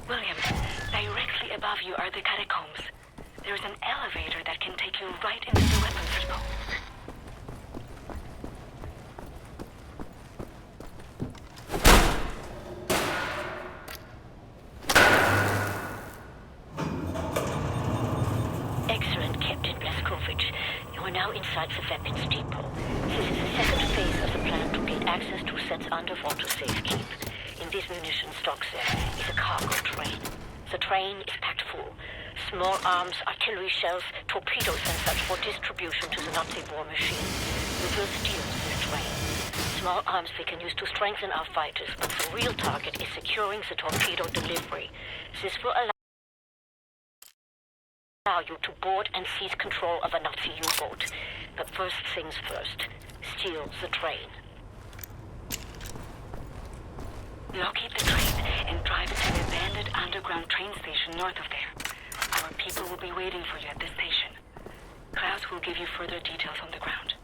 William, directly above you are the catacombs. There's an elevator that can take you right into the weapons depot. now inside the weapons depot. This is the second phase of the plan to gain access to Set's underwater safekeep. In this munition stocks there is a cargo train. The train is packed full. Small arms, artillery shells, torpedoes and such for distribution to the Nazi war machine. We will steal this train. Small arms we can use to strengthen our fighters, but the real target is securing the torpedo delivery. This will allow you to board and seize control of a Nazi U-boat. But first things first, steal the train. Locate the train and drive it to the abandoned underground train station north of there. Our people will be waiting for you at the station. Klaus will give you further details on the ground.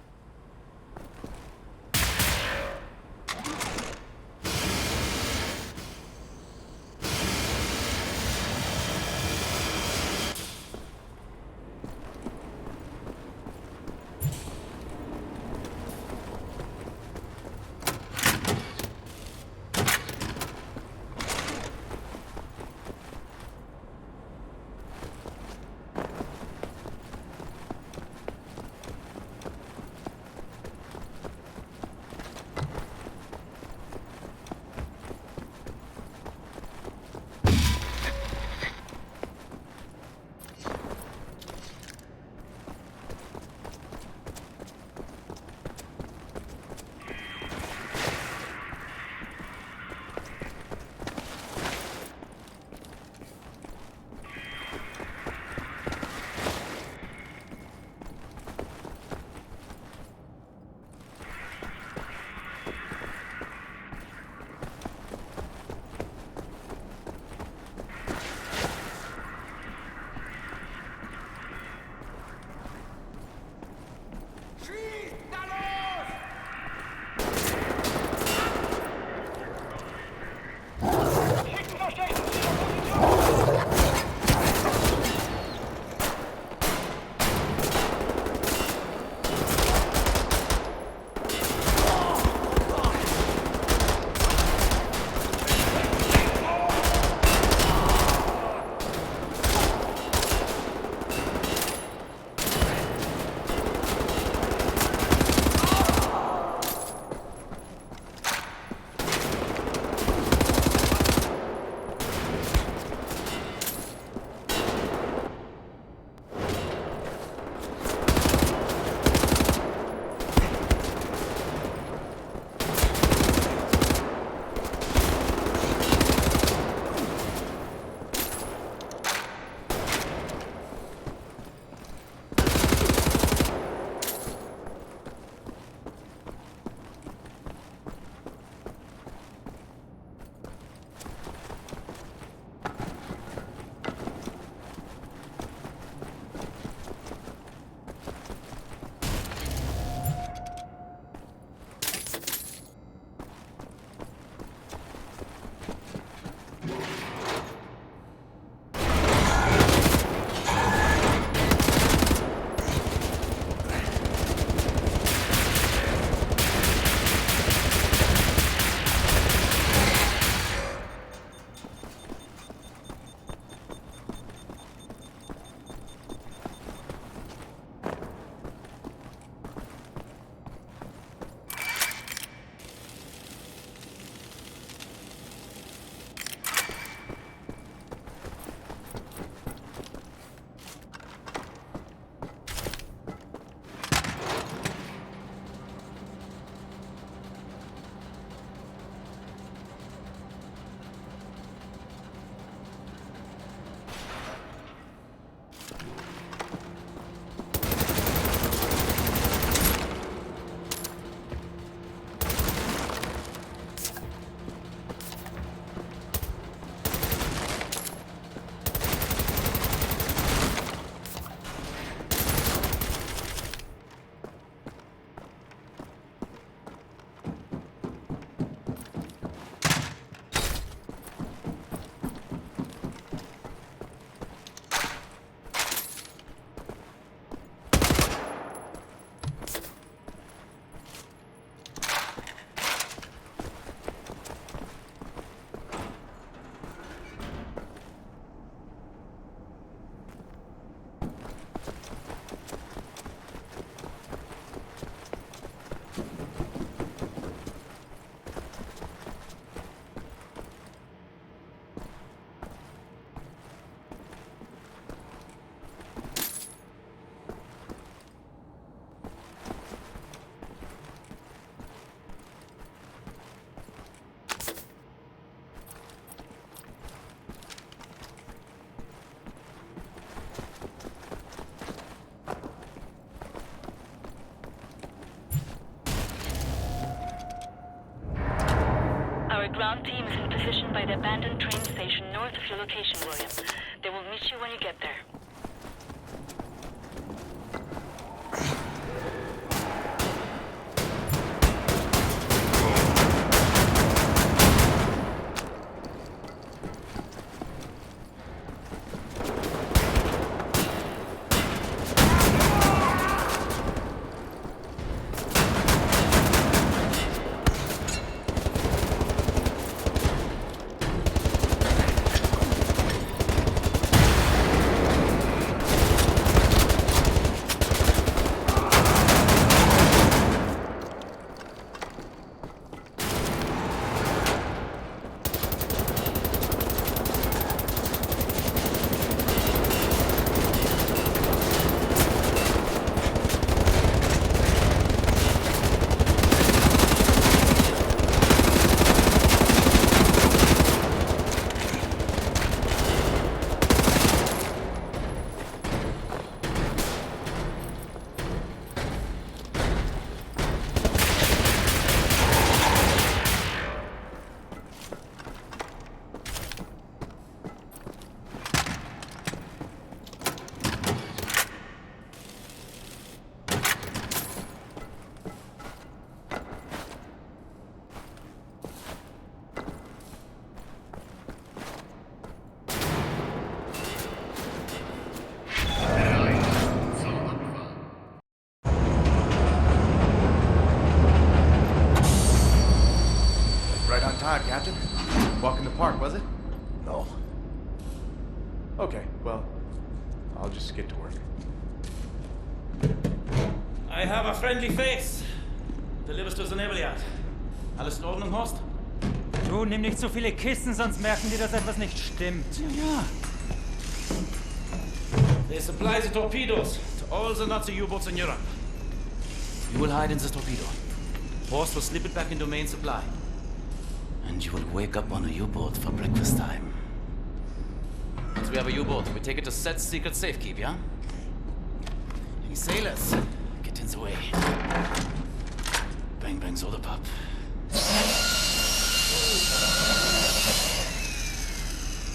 positioned by the abandoned train station north of your location, William. They will meet you when you get there. Captain? Walk in the park, was it? No. Okay, well, I'll just get to work. I have a friendly face. Delivers to the Nebelyard. Alles in Ordnung, Horst? Du, nimm nicht so viele Kisten, sonst merken die, dass etwas nicht stimmt. Ja. They supply the torpedoes to all the Nazi U-boats in Europe. You will hide in the torpedo. Horst will slip it back into main supply. And you will wake up on a U-boat for breakfast time. Once we have a U-boat, we take it to Set's secret safekeep, yeah? Any sailors, get in the way. Bang bang soda pop.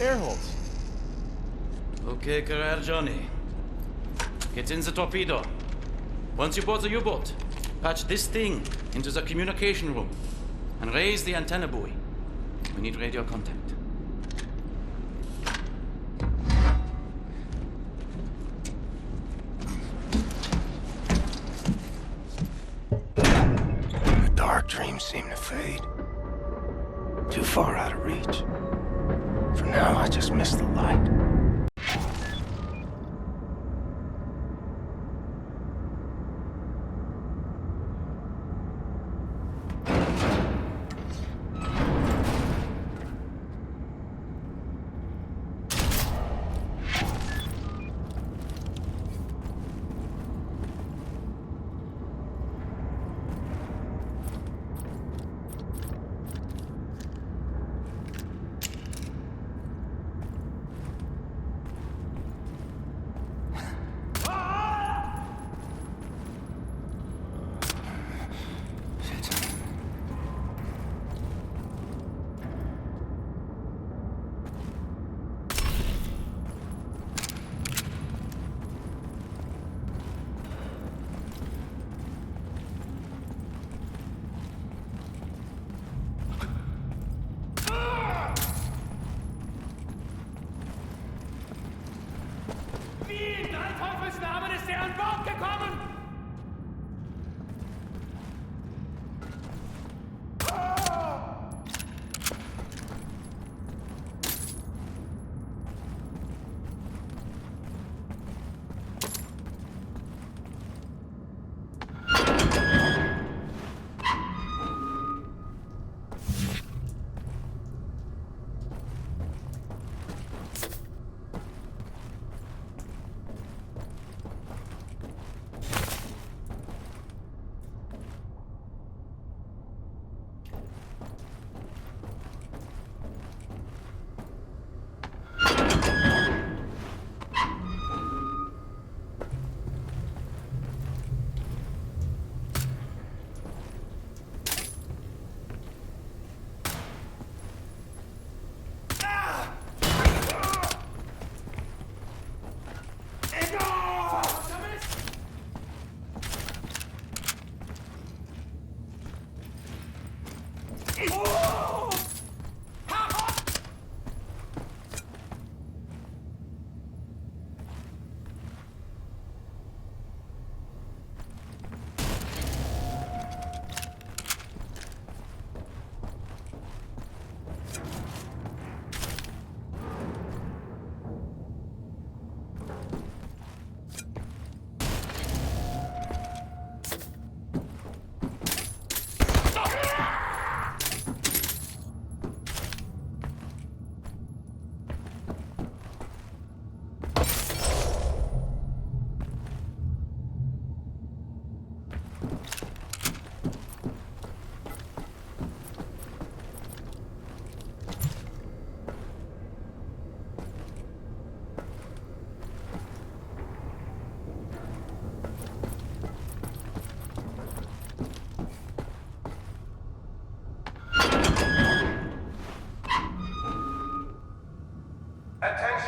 Air holes. Okay, career Johnny. Get in the torpedo. Once you board the U-boat, patch this thing into the communication room and raise the antenna buoy. We need radio contact. The dark dreams seem to fade. Too far out of reach. For now, I just miss the light.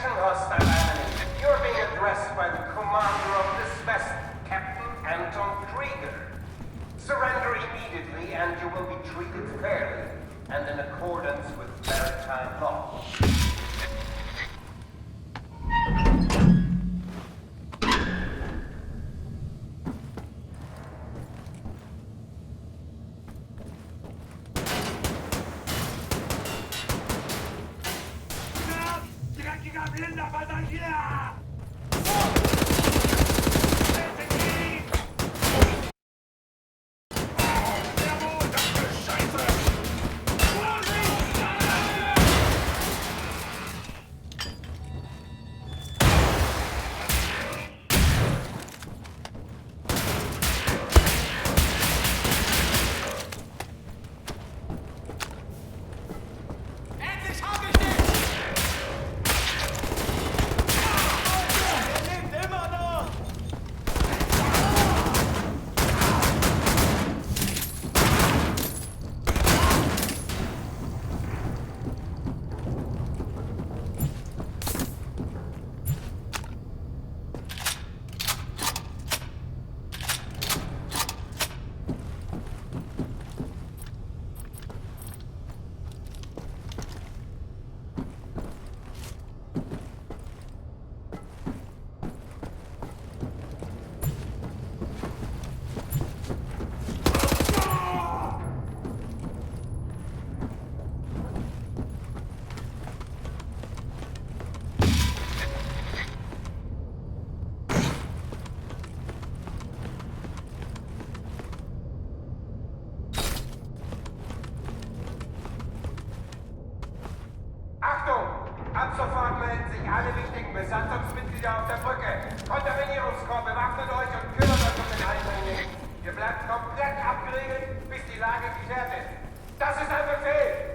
Attention, hostile enemy. You're being addressed by the commander of this vessel, Captain Anton Krieger. Surrender immediately and you will be treated fairly and in accordance with maritime law. Ab sofort melden sich alle wichtigen Besatzungsmitglieder auf der Brücke. Kontaminierungskorps, bewaffnet euch und kümmert euch um den Eindringling. Ihr bleibt komplett abgeriegelt, bis die Lage geklärt ist. Das ist ein Befehl!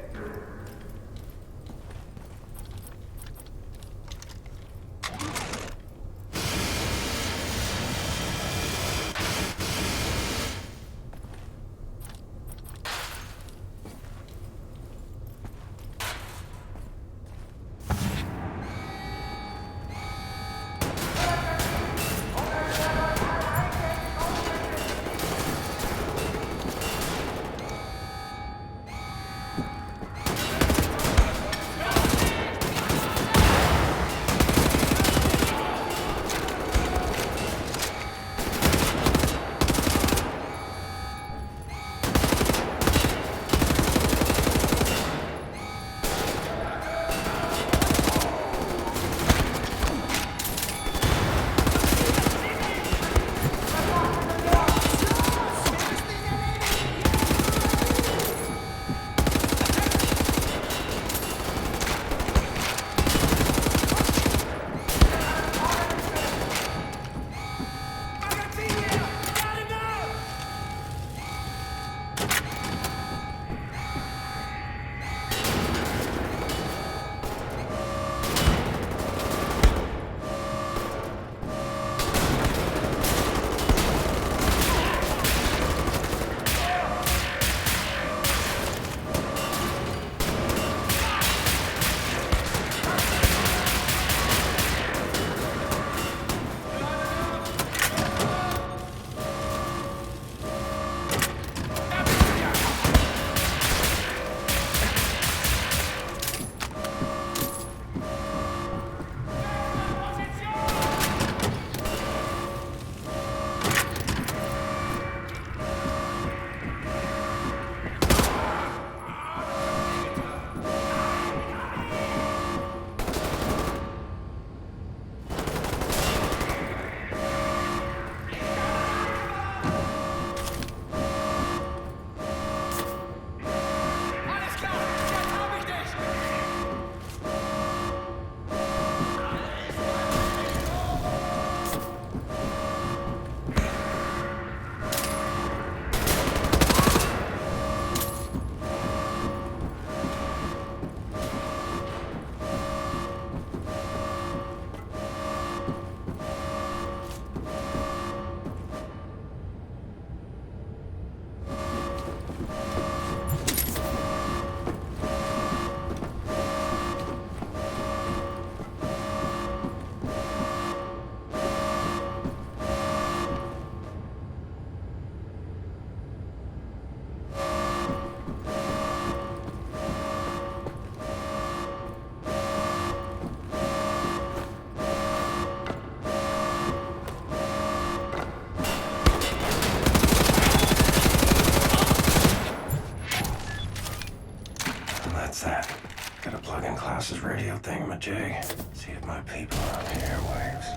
Plug in Klaus's radio thingamajig. See if my people are on the airwaves.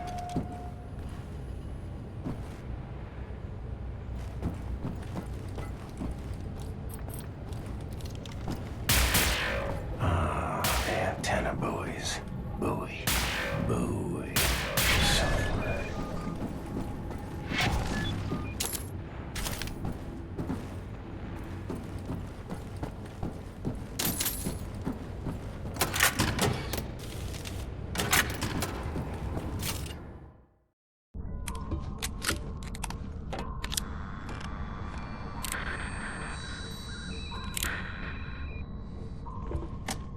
The antenna buoys. Buoy. Buoy. Somewhere.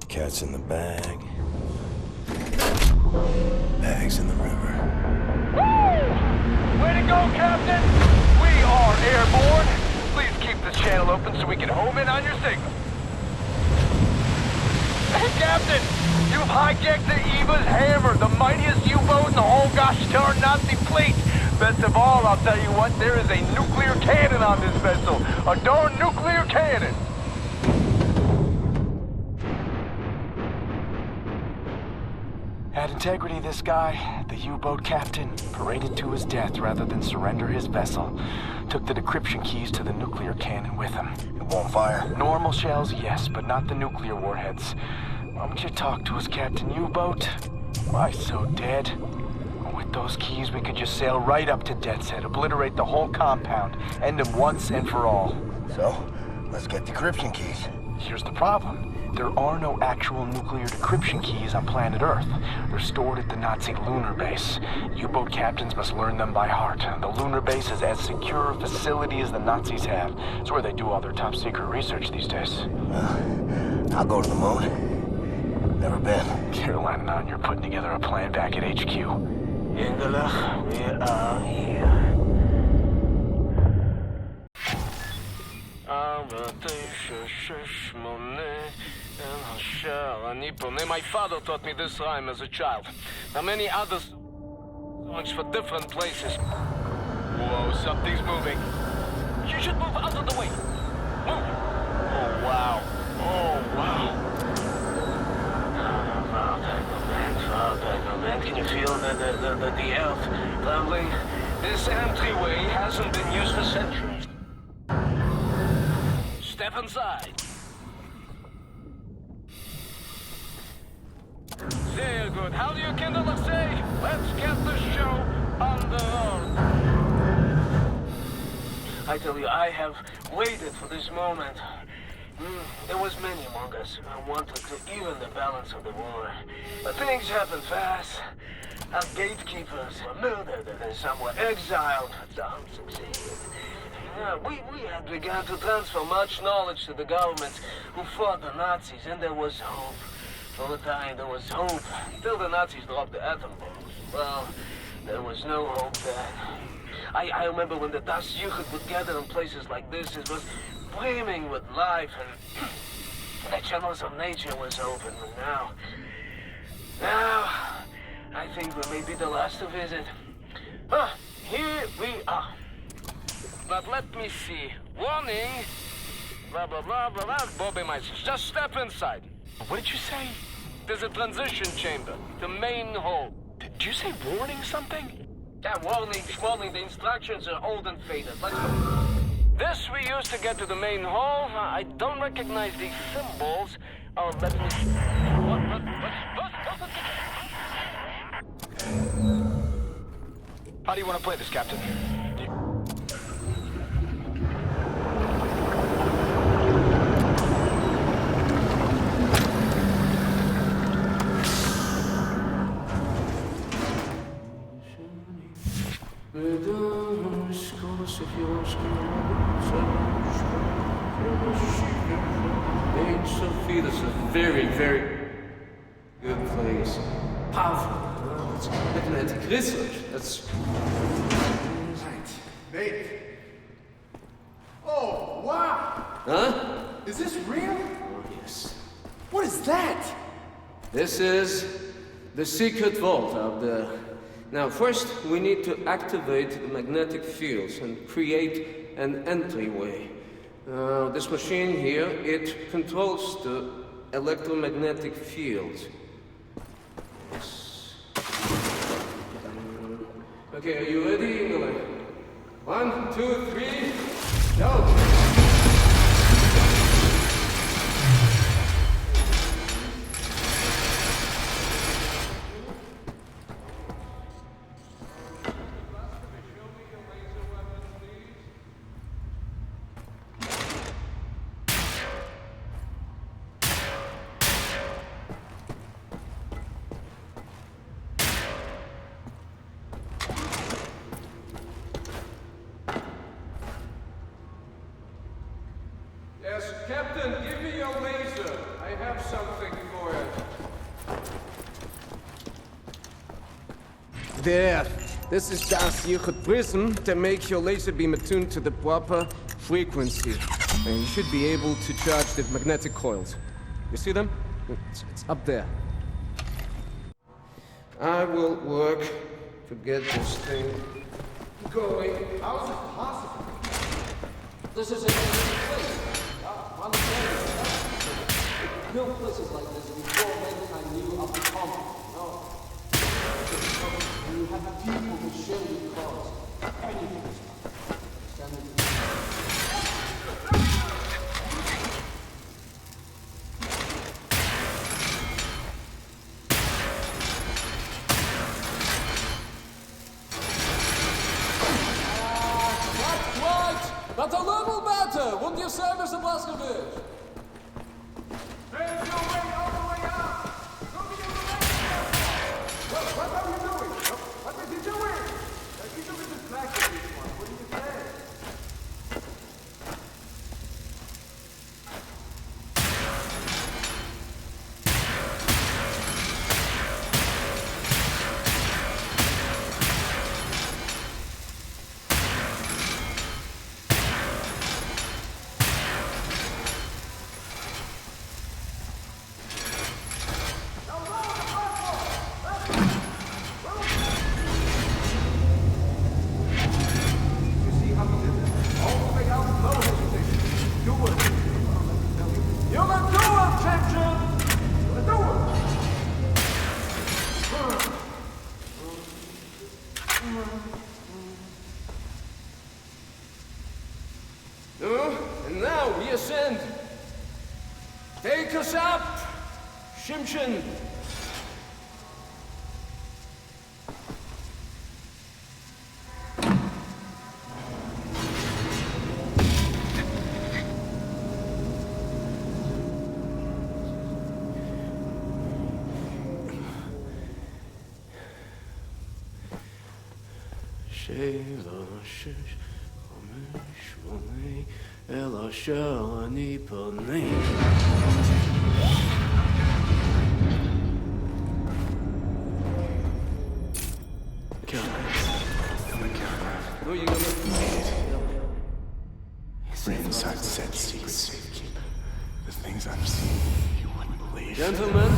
Cat's in the bag. Bag's in the river. Way to go, Captain! We are airborne. Please keep this channel open so we can home in on your signal. Hey, Captain! You've hijacked the Eva's Hammer, the mightiest U-boat in the whole gosh darn Nazi fleet. Best of all, I'll tell you what, there is a nuclear cannon on this vessel. A darn nuclear cannon! Had integrity, this guy. The U-boat captain paraded to his death rather than surrender his vessel. Took the decryption keys to the nuclear cannon with him. It won't fire? Normal shells, yes, but not the nuclear warheads. Why don't you talk to us, Captain U-boat? Why so dead? With those keys, we could just sail right up to Deathshead, obliterate the whole compound, end him once and for all. So, let's get decryption keys. Here's the problem. There are no actual nuclear decryption keys on planet Earth. They're stored at the Nazi lunar base. U-boat captains must learn them by heart. The lunar base is as secure a facility as the Nazis have. It's where they do all their top secret research these days. I'll go to the moon. Never been. Caroline and Anya are putting together a plan back at HQ. Engel, we are here. My father taught me this rhyme as a child. Now many others songs for different places. Whoa, something's moving. You should move out of the way. Move. Oh, wow. Oh, wow. Man, can you feel the earth trembling? This entryway hasn't been used for centuries. Step inside. Very good. How do you kindle say? Let's get the show on the road. I tell you, I have waited for this moment. There was many among us who wanted to even the balance of the war. But things happen fast. Our gatekeepers were murdered and some were exiled. Some succeeded. We had begun to transfer much knowledge to the governments who fought the Nazis, and there was hope. For the time, there was hope. Until the Nazis dropped the atom bombs. Well, there was no hope then. I remember when the Deathshead would gather in places like this, it was brimming with life, and the channels of nature was open. And now, I think we may be the last to visit. Here we are. But let me see. Warning. Blah, blah, blah, blah, blah. Bobby Meister. Just step inside. What did you say? There's a transition chamber. The main hall. Did you say warning something? Yeah, warning. The instructions are old and faded. Let's go. This we use to get to the main hall. I don't recognize these symbols. Oh, let me see. What? How do you want to play this, Captain? Sophie, this is a very, very good place. Powerful. It's magnetic research. That's right. Babe. Oh, wow. Huh? Is this real? Oh, yes. What is that? This is the secret vault out there. Now, first, we need to activate the magnetic fields and create an entryway. This machine here, it controls the electromagnetic fields. Yes. Okay, are you ready, Engel? 1, 2, 3, go! Yes, Captain, give me your laser. I have something for it. There. This is the Eisenwald Prison to make your laser beam attuned to the proper frequency. And you should be able to charge the magnetic coils. You see them? It's up there. I will work to get this thing going. How is it possible? This is a place. No places like this before mankind knew of the common. No. When you have people who share your cause, anything is fine. What? But a little better, wouldn't you say, Mr. Blazkowicz? There's no way all the way up! What are you doing? What is he doing? He's doing this back to this one. What do you say? And now we ascend. Take us up, Shimshin. Inside said secret safekeep. The things I've seen, you wouldn't believe. Gentlemen.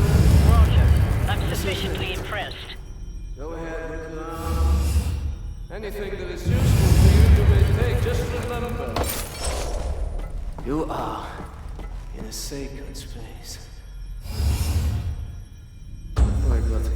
Roger. I'm sufficiently impressed. Go ahead. Anything that is useful for you, you may take. Just remember, you are in a sacred space. Oh, I got it.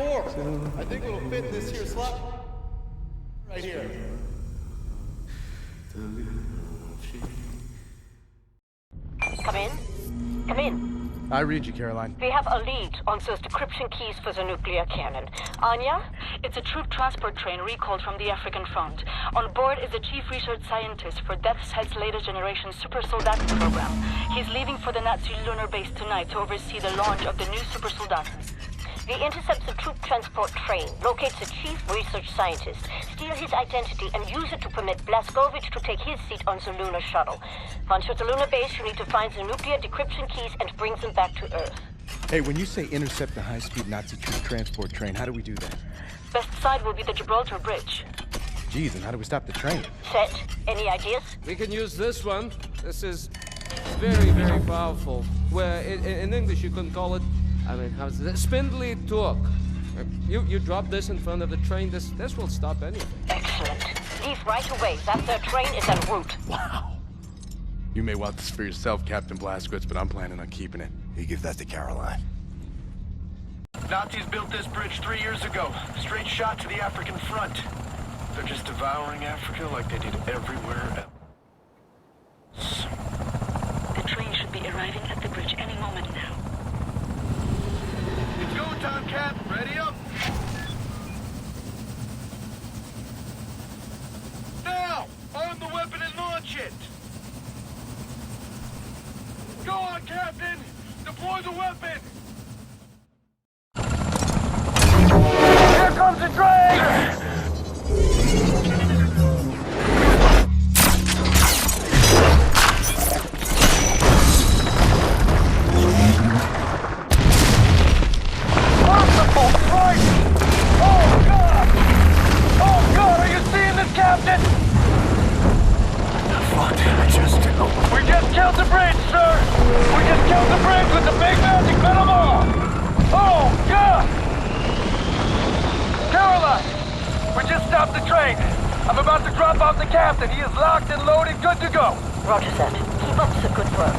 door. I think it'll fit in this here slot. Right here. Come in. Come in. I read you, Caroline. We have a lead on those decryption keys for the nuclear cannon. Anya? It's a troop transport train recalled from the African front. On board is the chief research scientist for Deathshead's latest generation super soldaten program. He's leaving for the Nazi lunar base tonight to oversee the launch of the new super soldaten. We intercept the troop transport train, locate the chief research scientist, steal his identity, and use it to permit Blazkowicz to take his seat on the lunar shuttle. Once at the lunar base, you need to find the nuclear decryption keys and bring them back to Earth. Hey, when you say intercept the high-speed Nazi troop transport train, how do we do that? Best side will be the Gibraltar Bridge. Geez, and how do we stop the train? Set. Any ideas? We can use this one. This is very, very powerful. Where in English you can call it, I mean, how's it? Spindly torque. You drop this in front of the train, this will stop anything. Excellent. Leave right away. That their train is en route. Wow. You may want this for yourself, Captain Blazkowicz, but I'm planning on keeping it. You give that to Caroline. Nazis built this bridge 3 years ago. Straight shot to the African front. They're just devouring Africa like they did everywhere else. The train should be arriving at the bridge any moment now. It's go time, Cap. Ready up. Now, arm the weapon and launch it. Go on, Captain. Deploy the weapon. Here comes the train. Captain! What did I just do? We just killed the bridge, sir! We just killed the bridge with the big magic venom off! Oh, God! Caroline! We just stopped the train. I'm about to drop off the captain. He is locked and loaded, good to go. Roger that. Keep up the good work.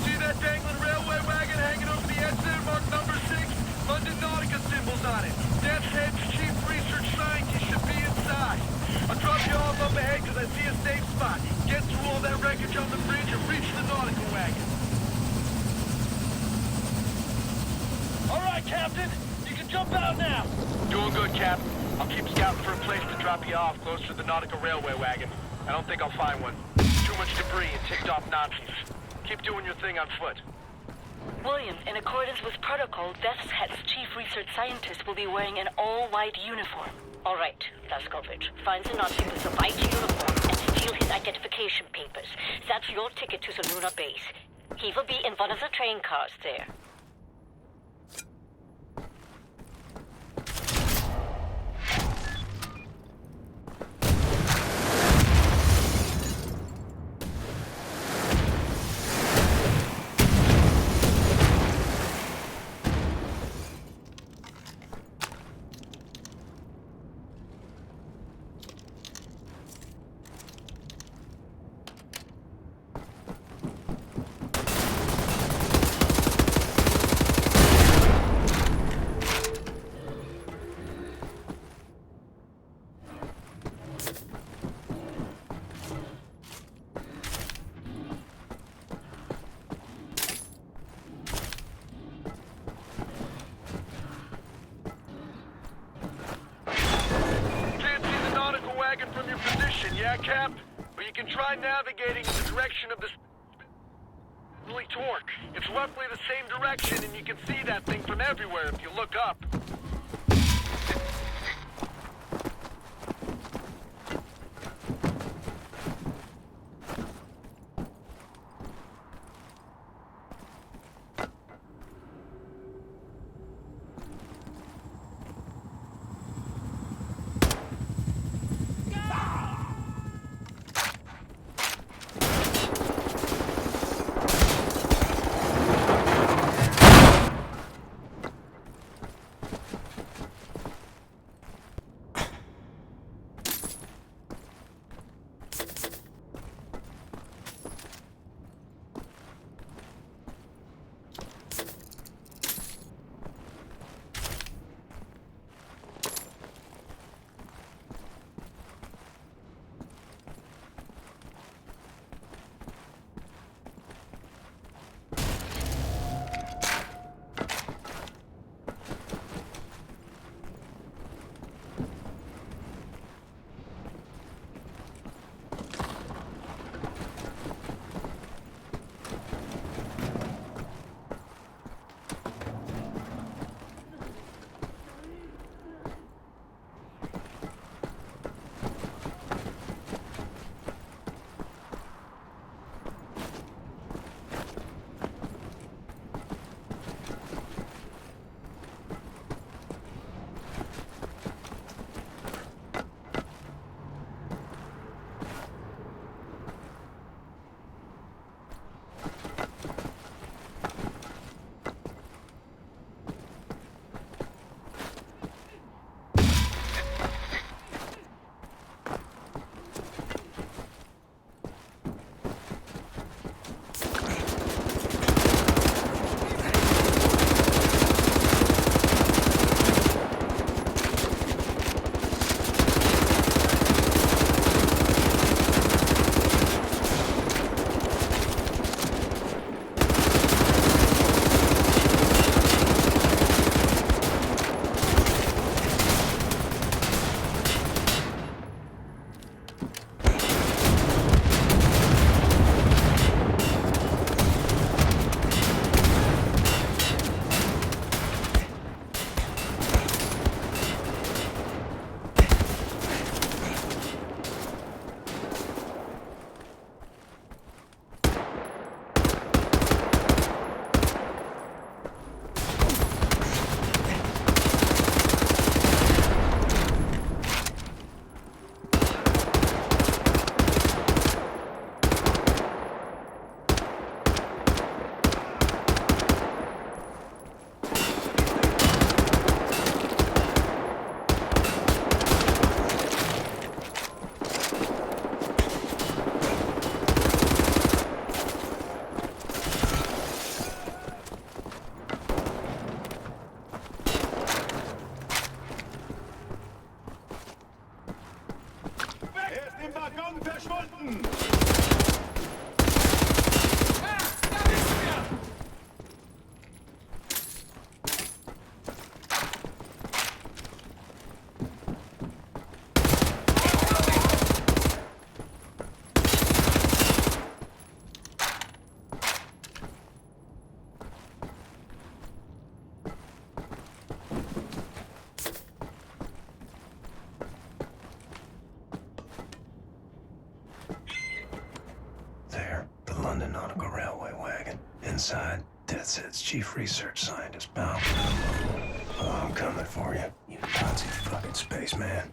See that dangling railway wagon hanging over the exit marked number 6? London Nautica symbols on it. Deathshead's chief research scientist should be inside. I'll drop you off up ahead because I see a safe spot. Get through all that wreckage on the bridge and reach the Nautica wagon. All right, Captain. You can jump out now. Doing good, Cap. I'll keep scouting for a place to drop you off close to the Nautica railway wagon. I don't think I'll find one. Too much debris and ticked off Nazis. Keep doing your thing on foot. William, in accordance with protocol, Deathshead's chief research scientist will be wearing an all-white uniform. All right, Blazkowicz. Find the Nazi with the white uniform and steal his identification papers. That's your ticket to the lunar base. He will be in one of the train cars there. From your position, yeah, Cap? But you can try navigating in the direction of the spindly torque. It's roughly the same direction, and you can see that thing from everywhere if you look up. inside. Deathshead's chief research scientist, pal. Oh, I'm coming for you, you Nazi fucking spaceman.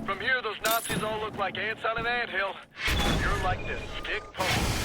From here, those Nazis all look like ants on an anthill. You're like this stick post.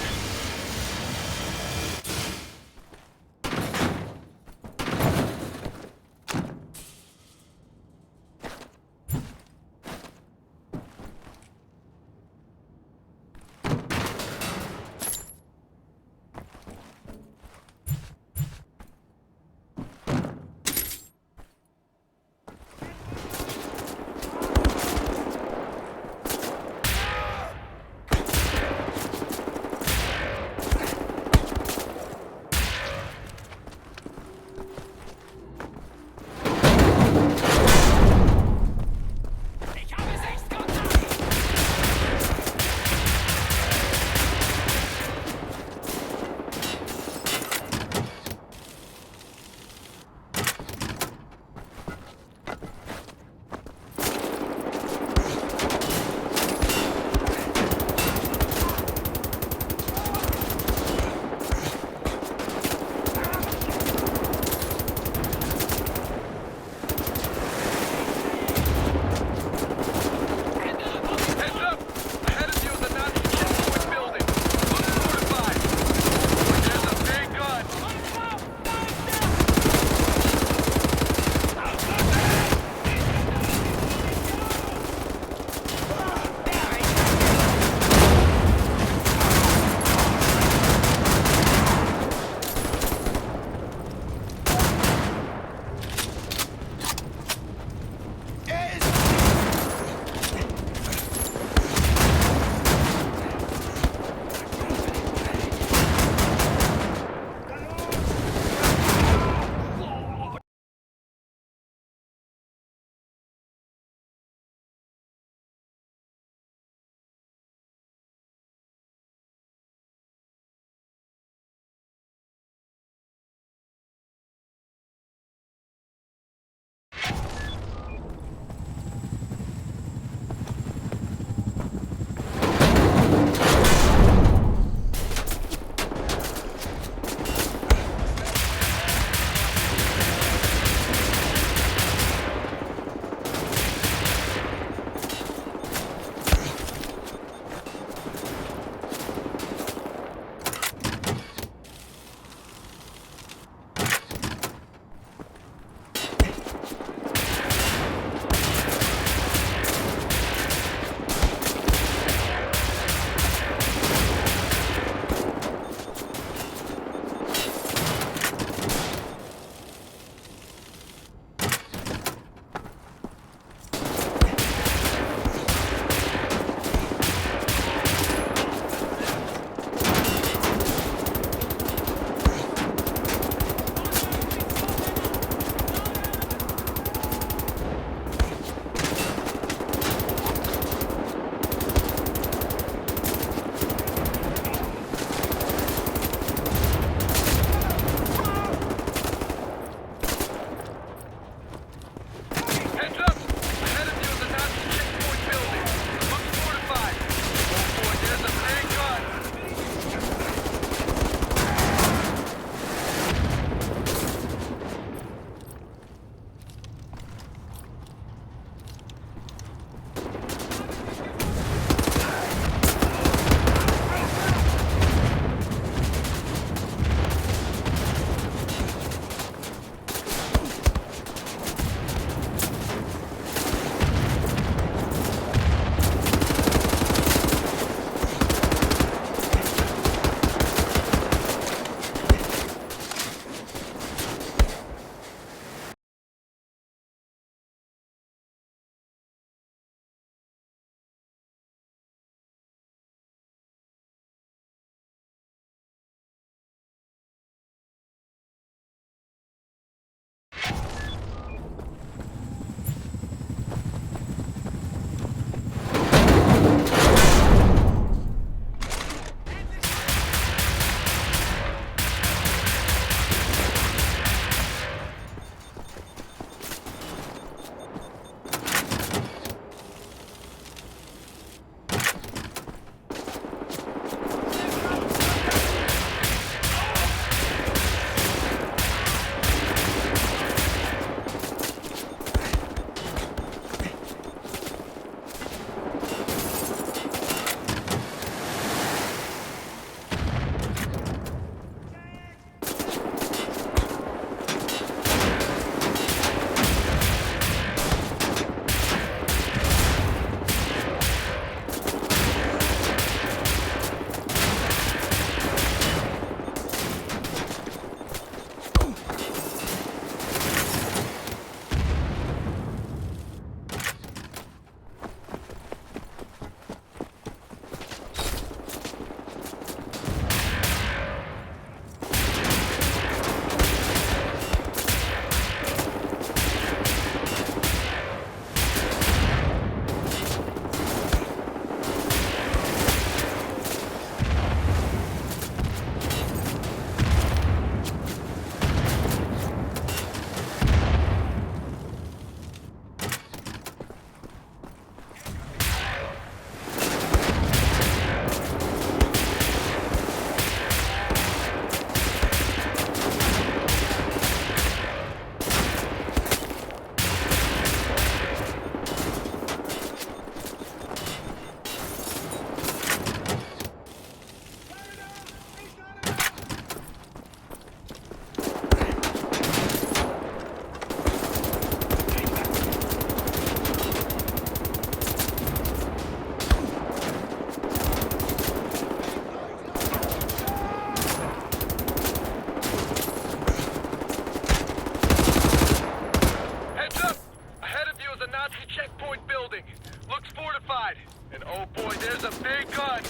Nazi checkpoint building. Looks fortified. And oh boy, there's a big gun.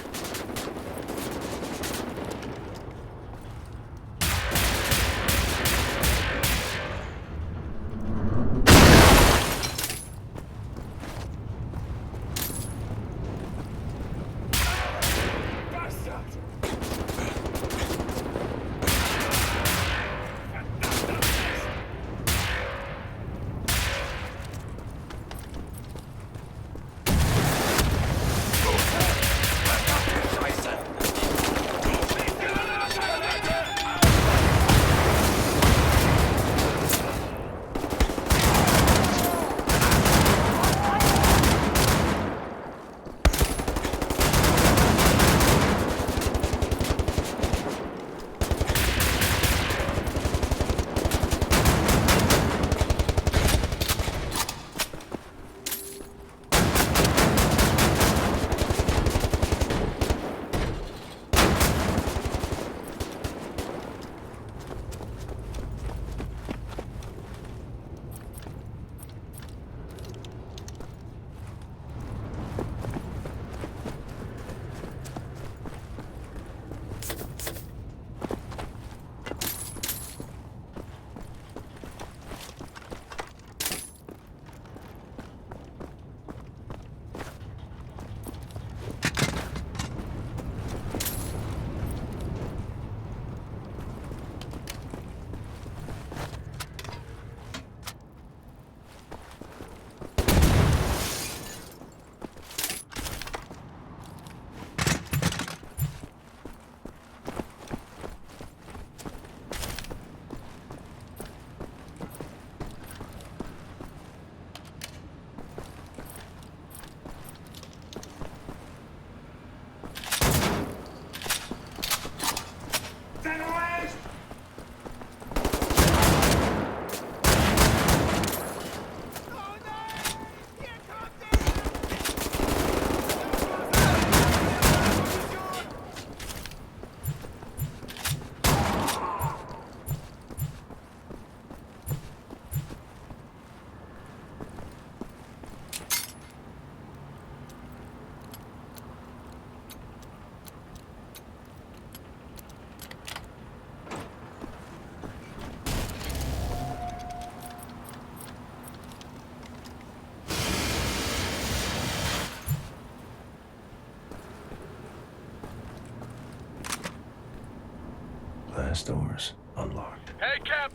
Last doors unlocked. Hey, Cap!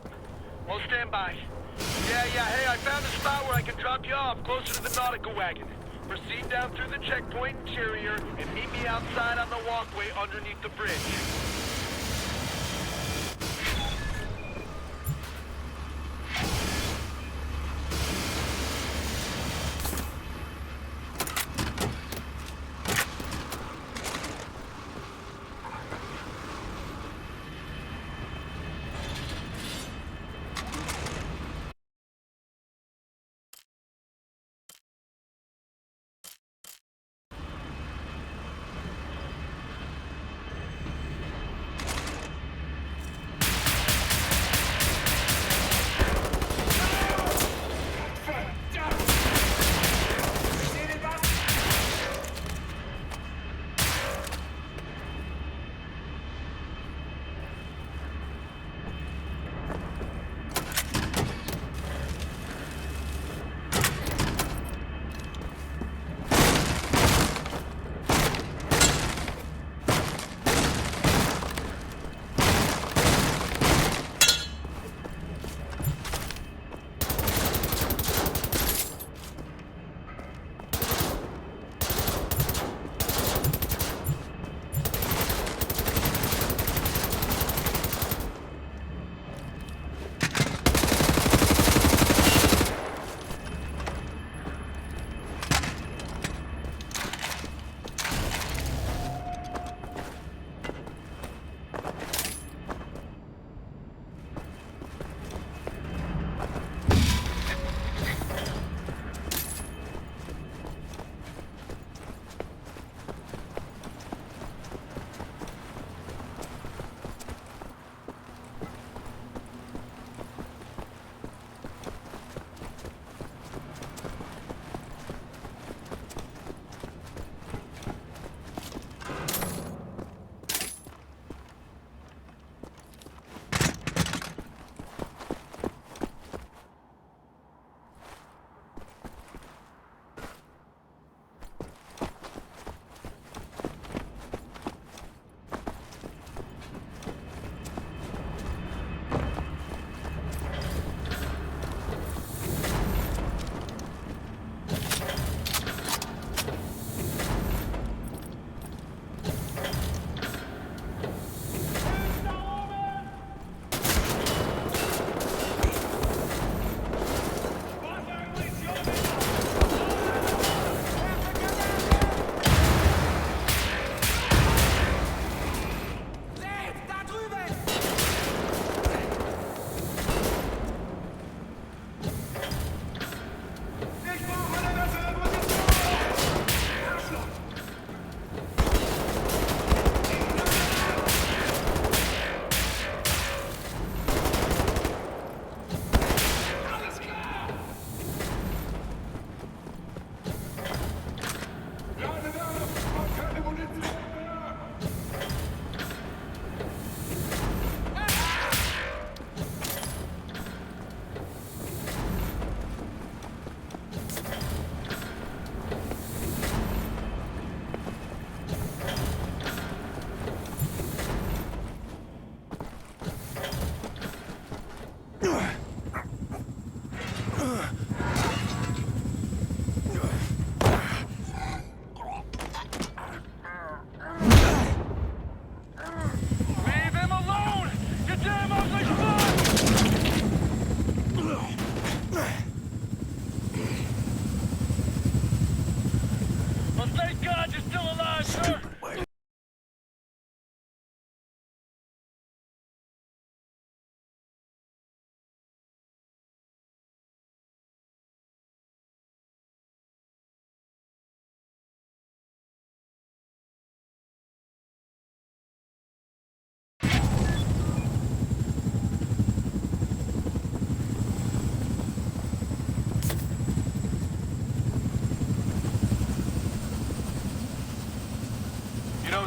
On standby. Yeah, hey, I found a spot where I can drop you off, closer to the nautical wagon. Proceed down through the checkpoint interior and meet me outside on the walkway underneath the bridge.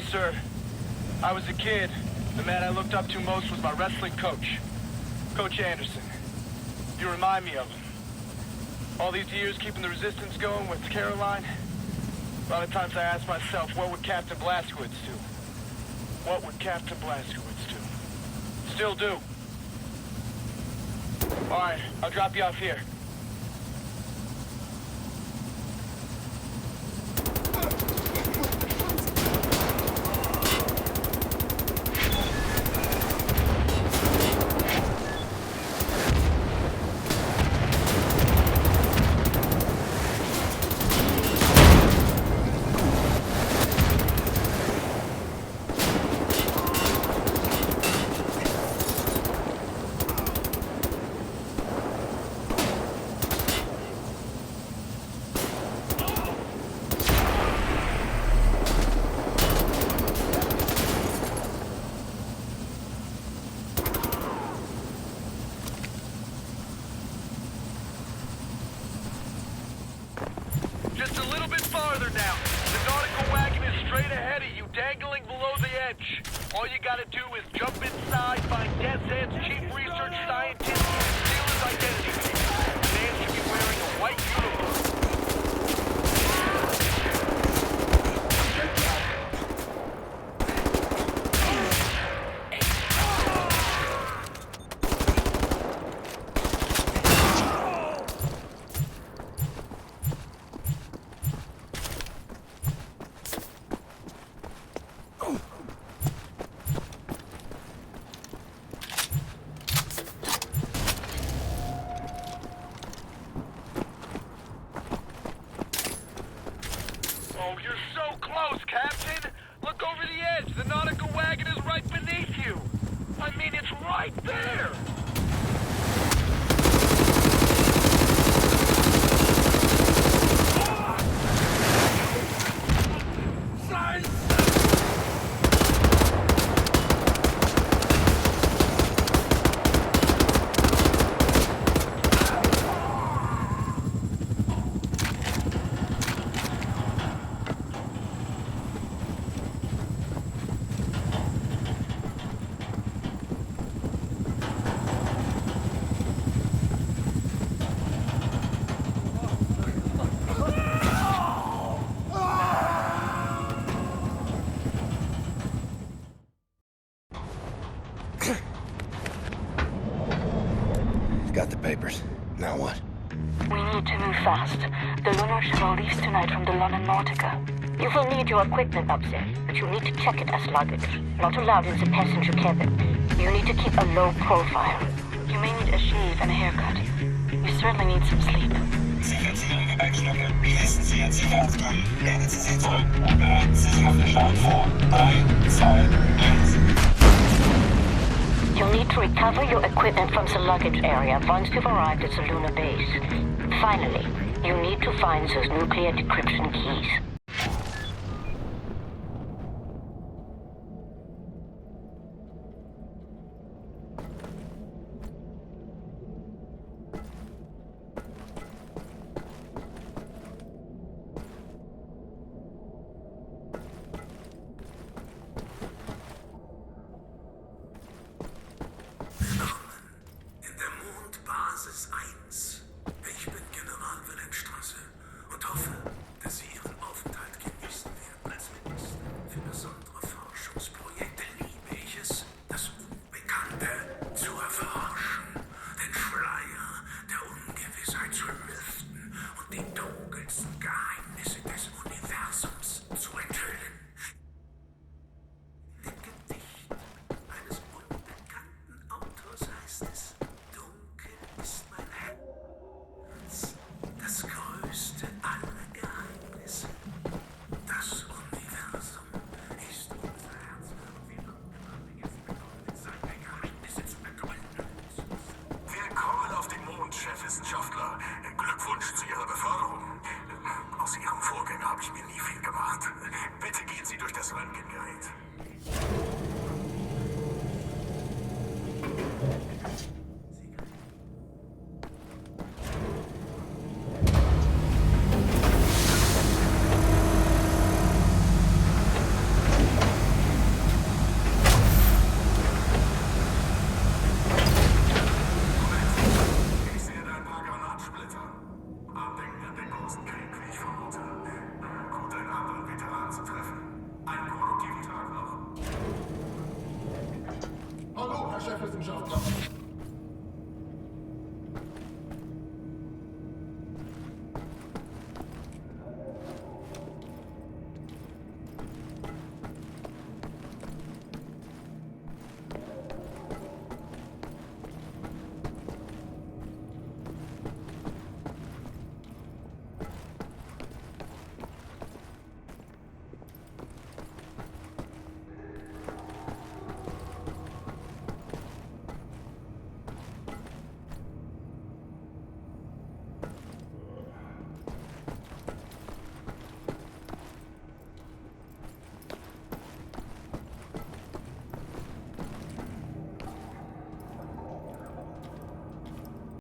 sir. I was a kid. The man I looked up to most was my wrestling coach, Coach Anderson. You remind me of him. All these years keeping the resistance going with Caroline, a lot of times I ask myself, what would Captain Blazkowicz do? What would Captain Blazkowicz do? Still do. Alright, I'll drop you off here. All you gotta do is jump inside, find Deathshead's chief research scientist, and steal his identity. The man should be wearing a white uniform. Got the papers. Now what? We need to move fast. The lunar shuttle leaves tonight from the London Nautica. You will need your equipment up there, but you need to check it as luggage. Not allowed in the passenger cabin. You need to keep a low profile. You may need a shave and a haircut. You certainly need some sleep. You'll need to recover your equipment from the luggage area once you've arrived at the lunar base. Finally, you need to find those nuclear decryption keys. Wirtschaftswissenschaftler.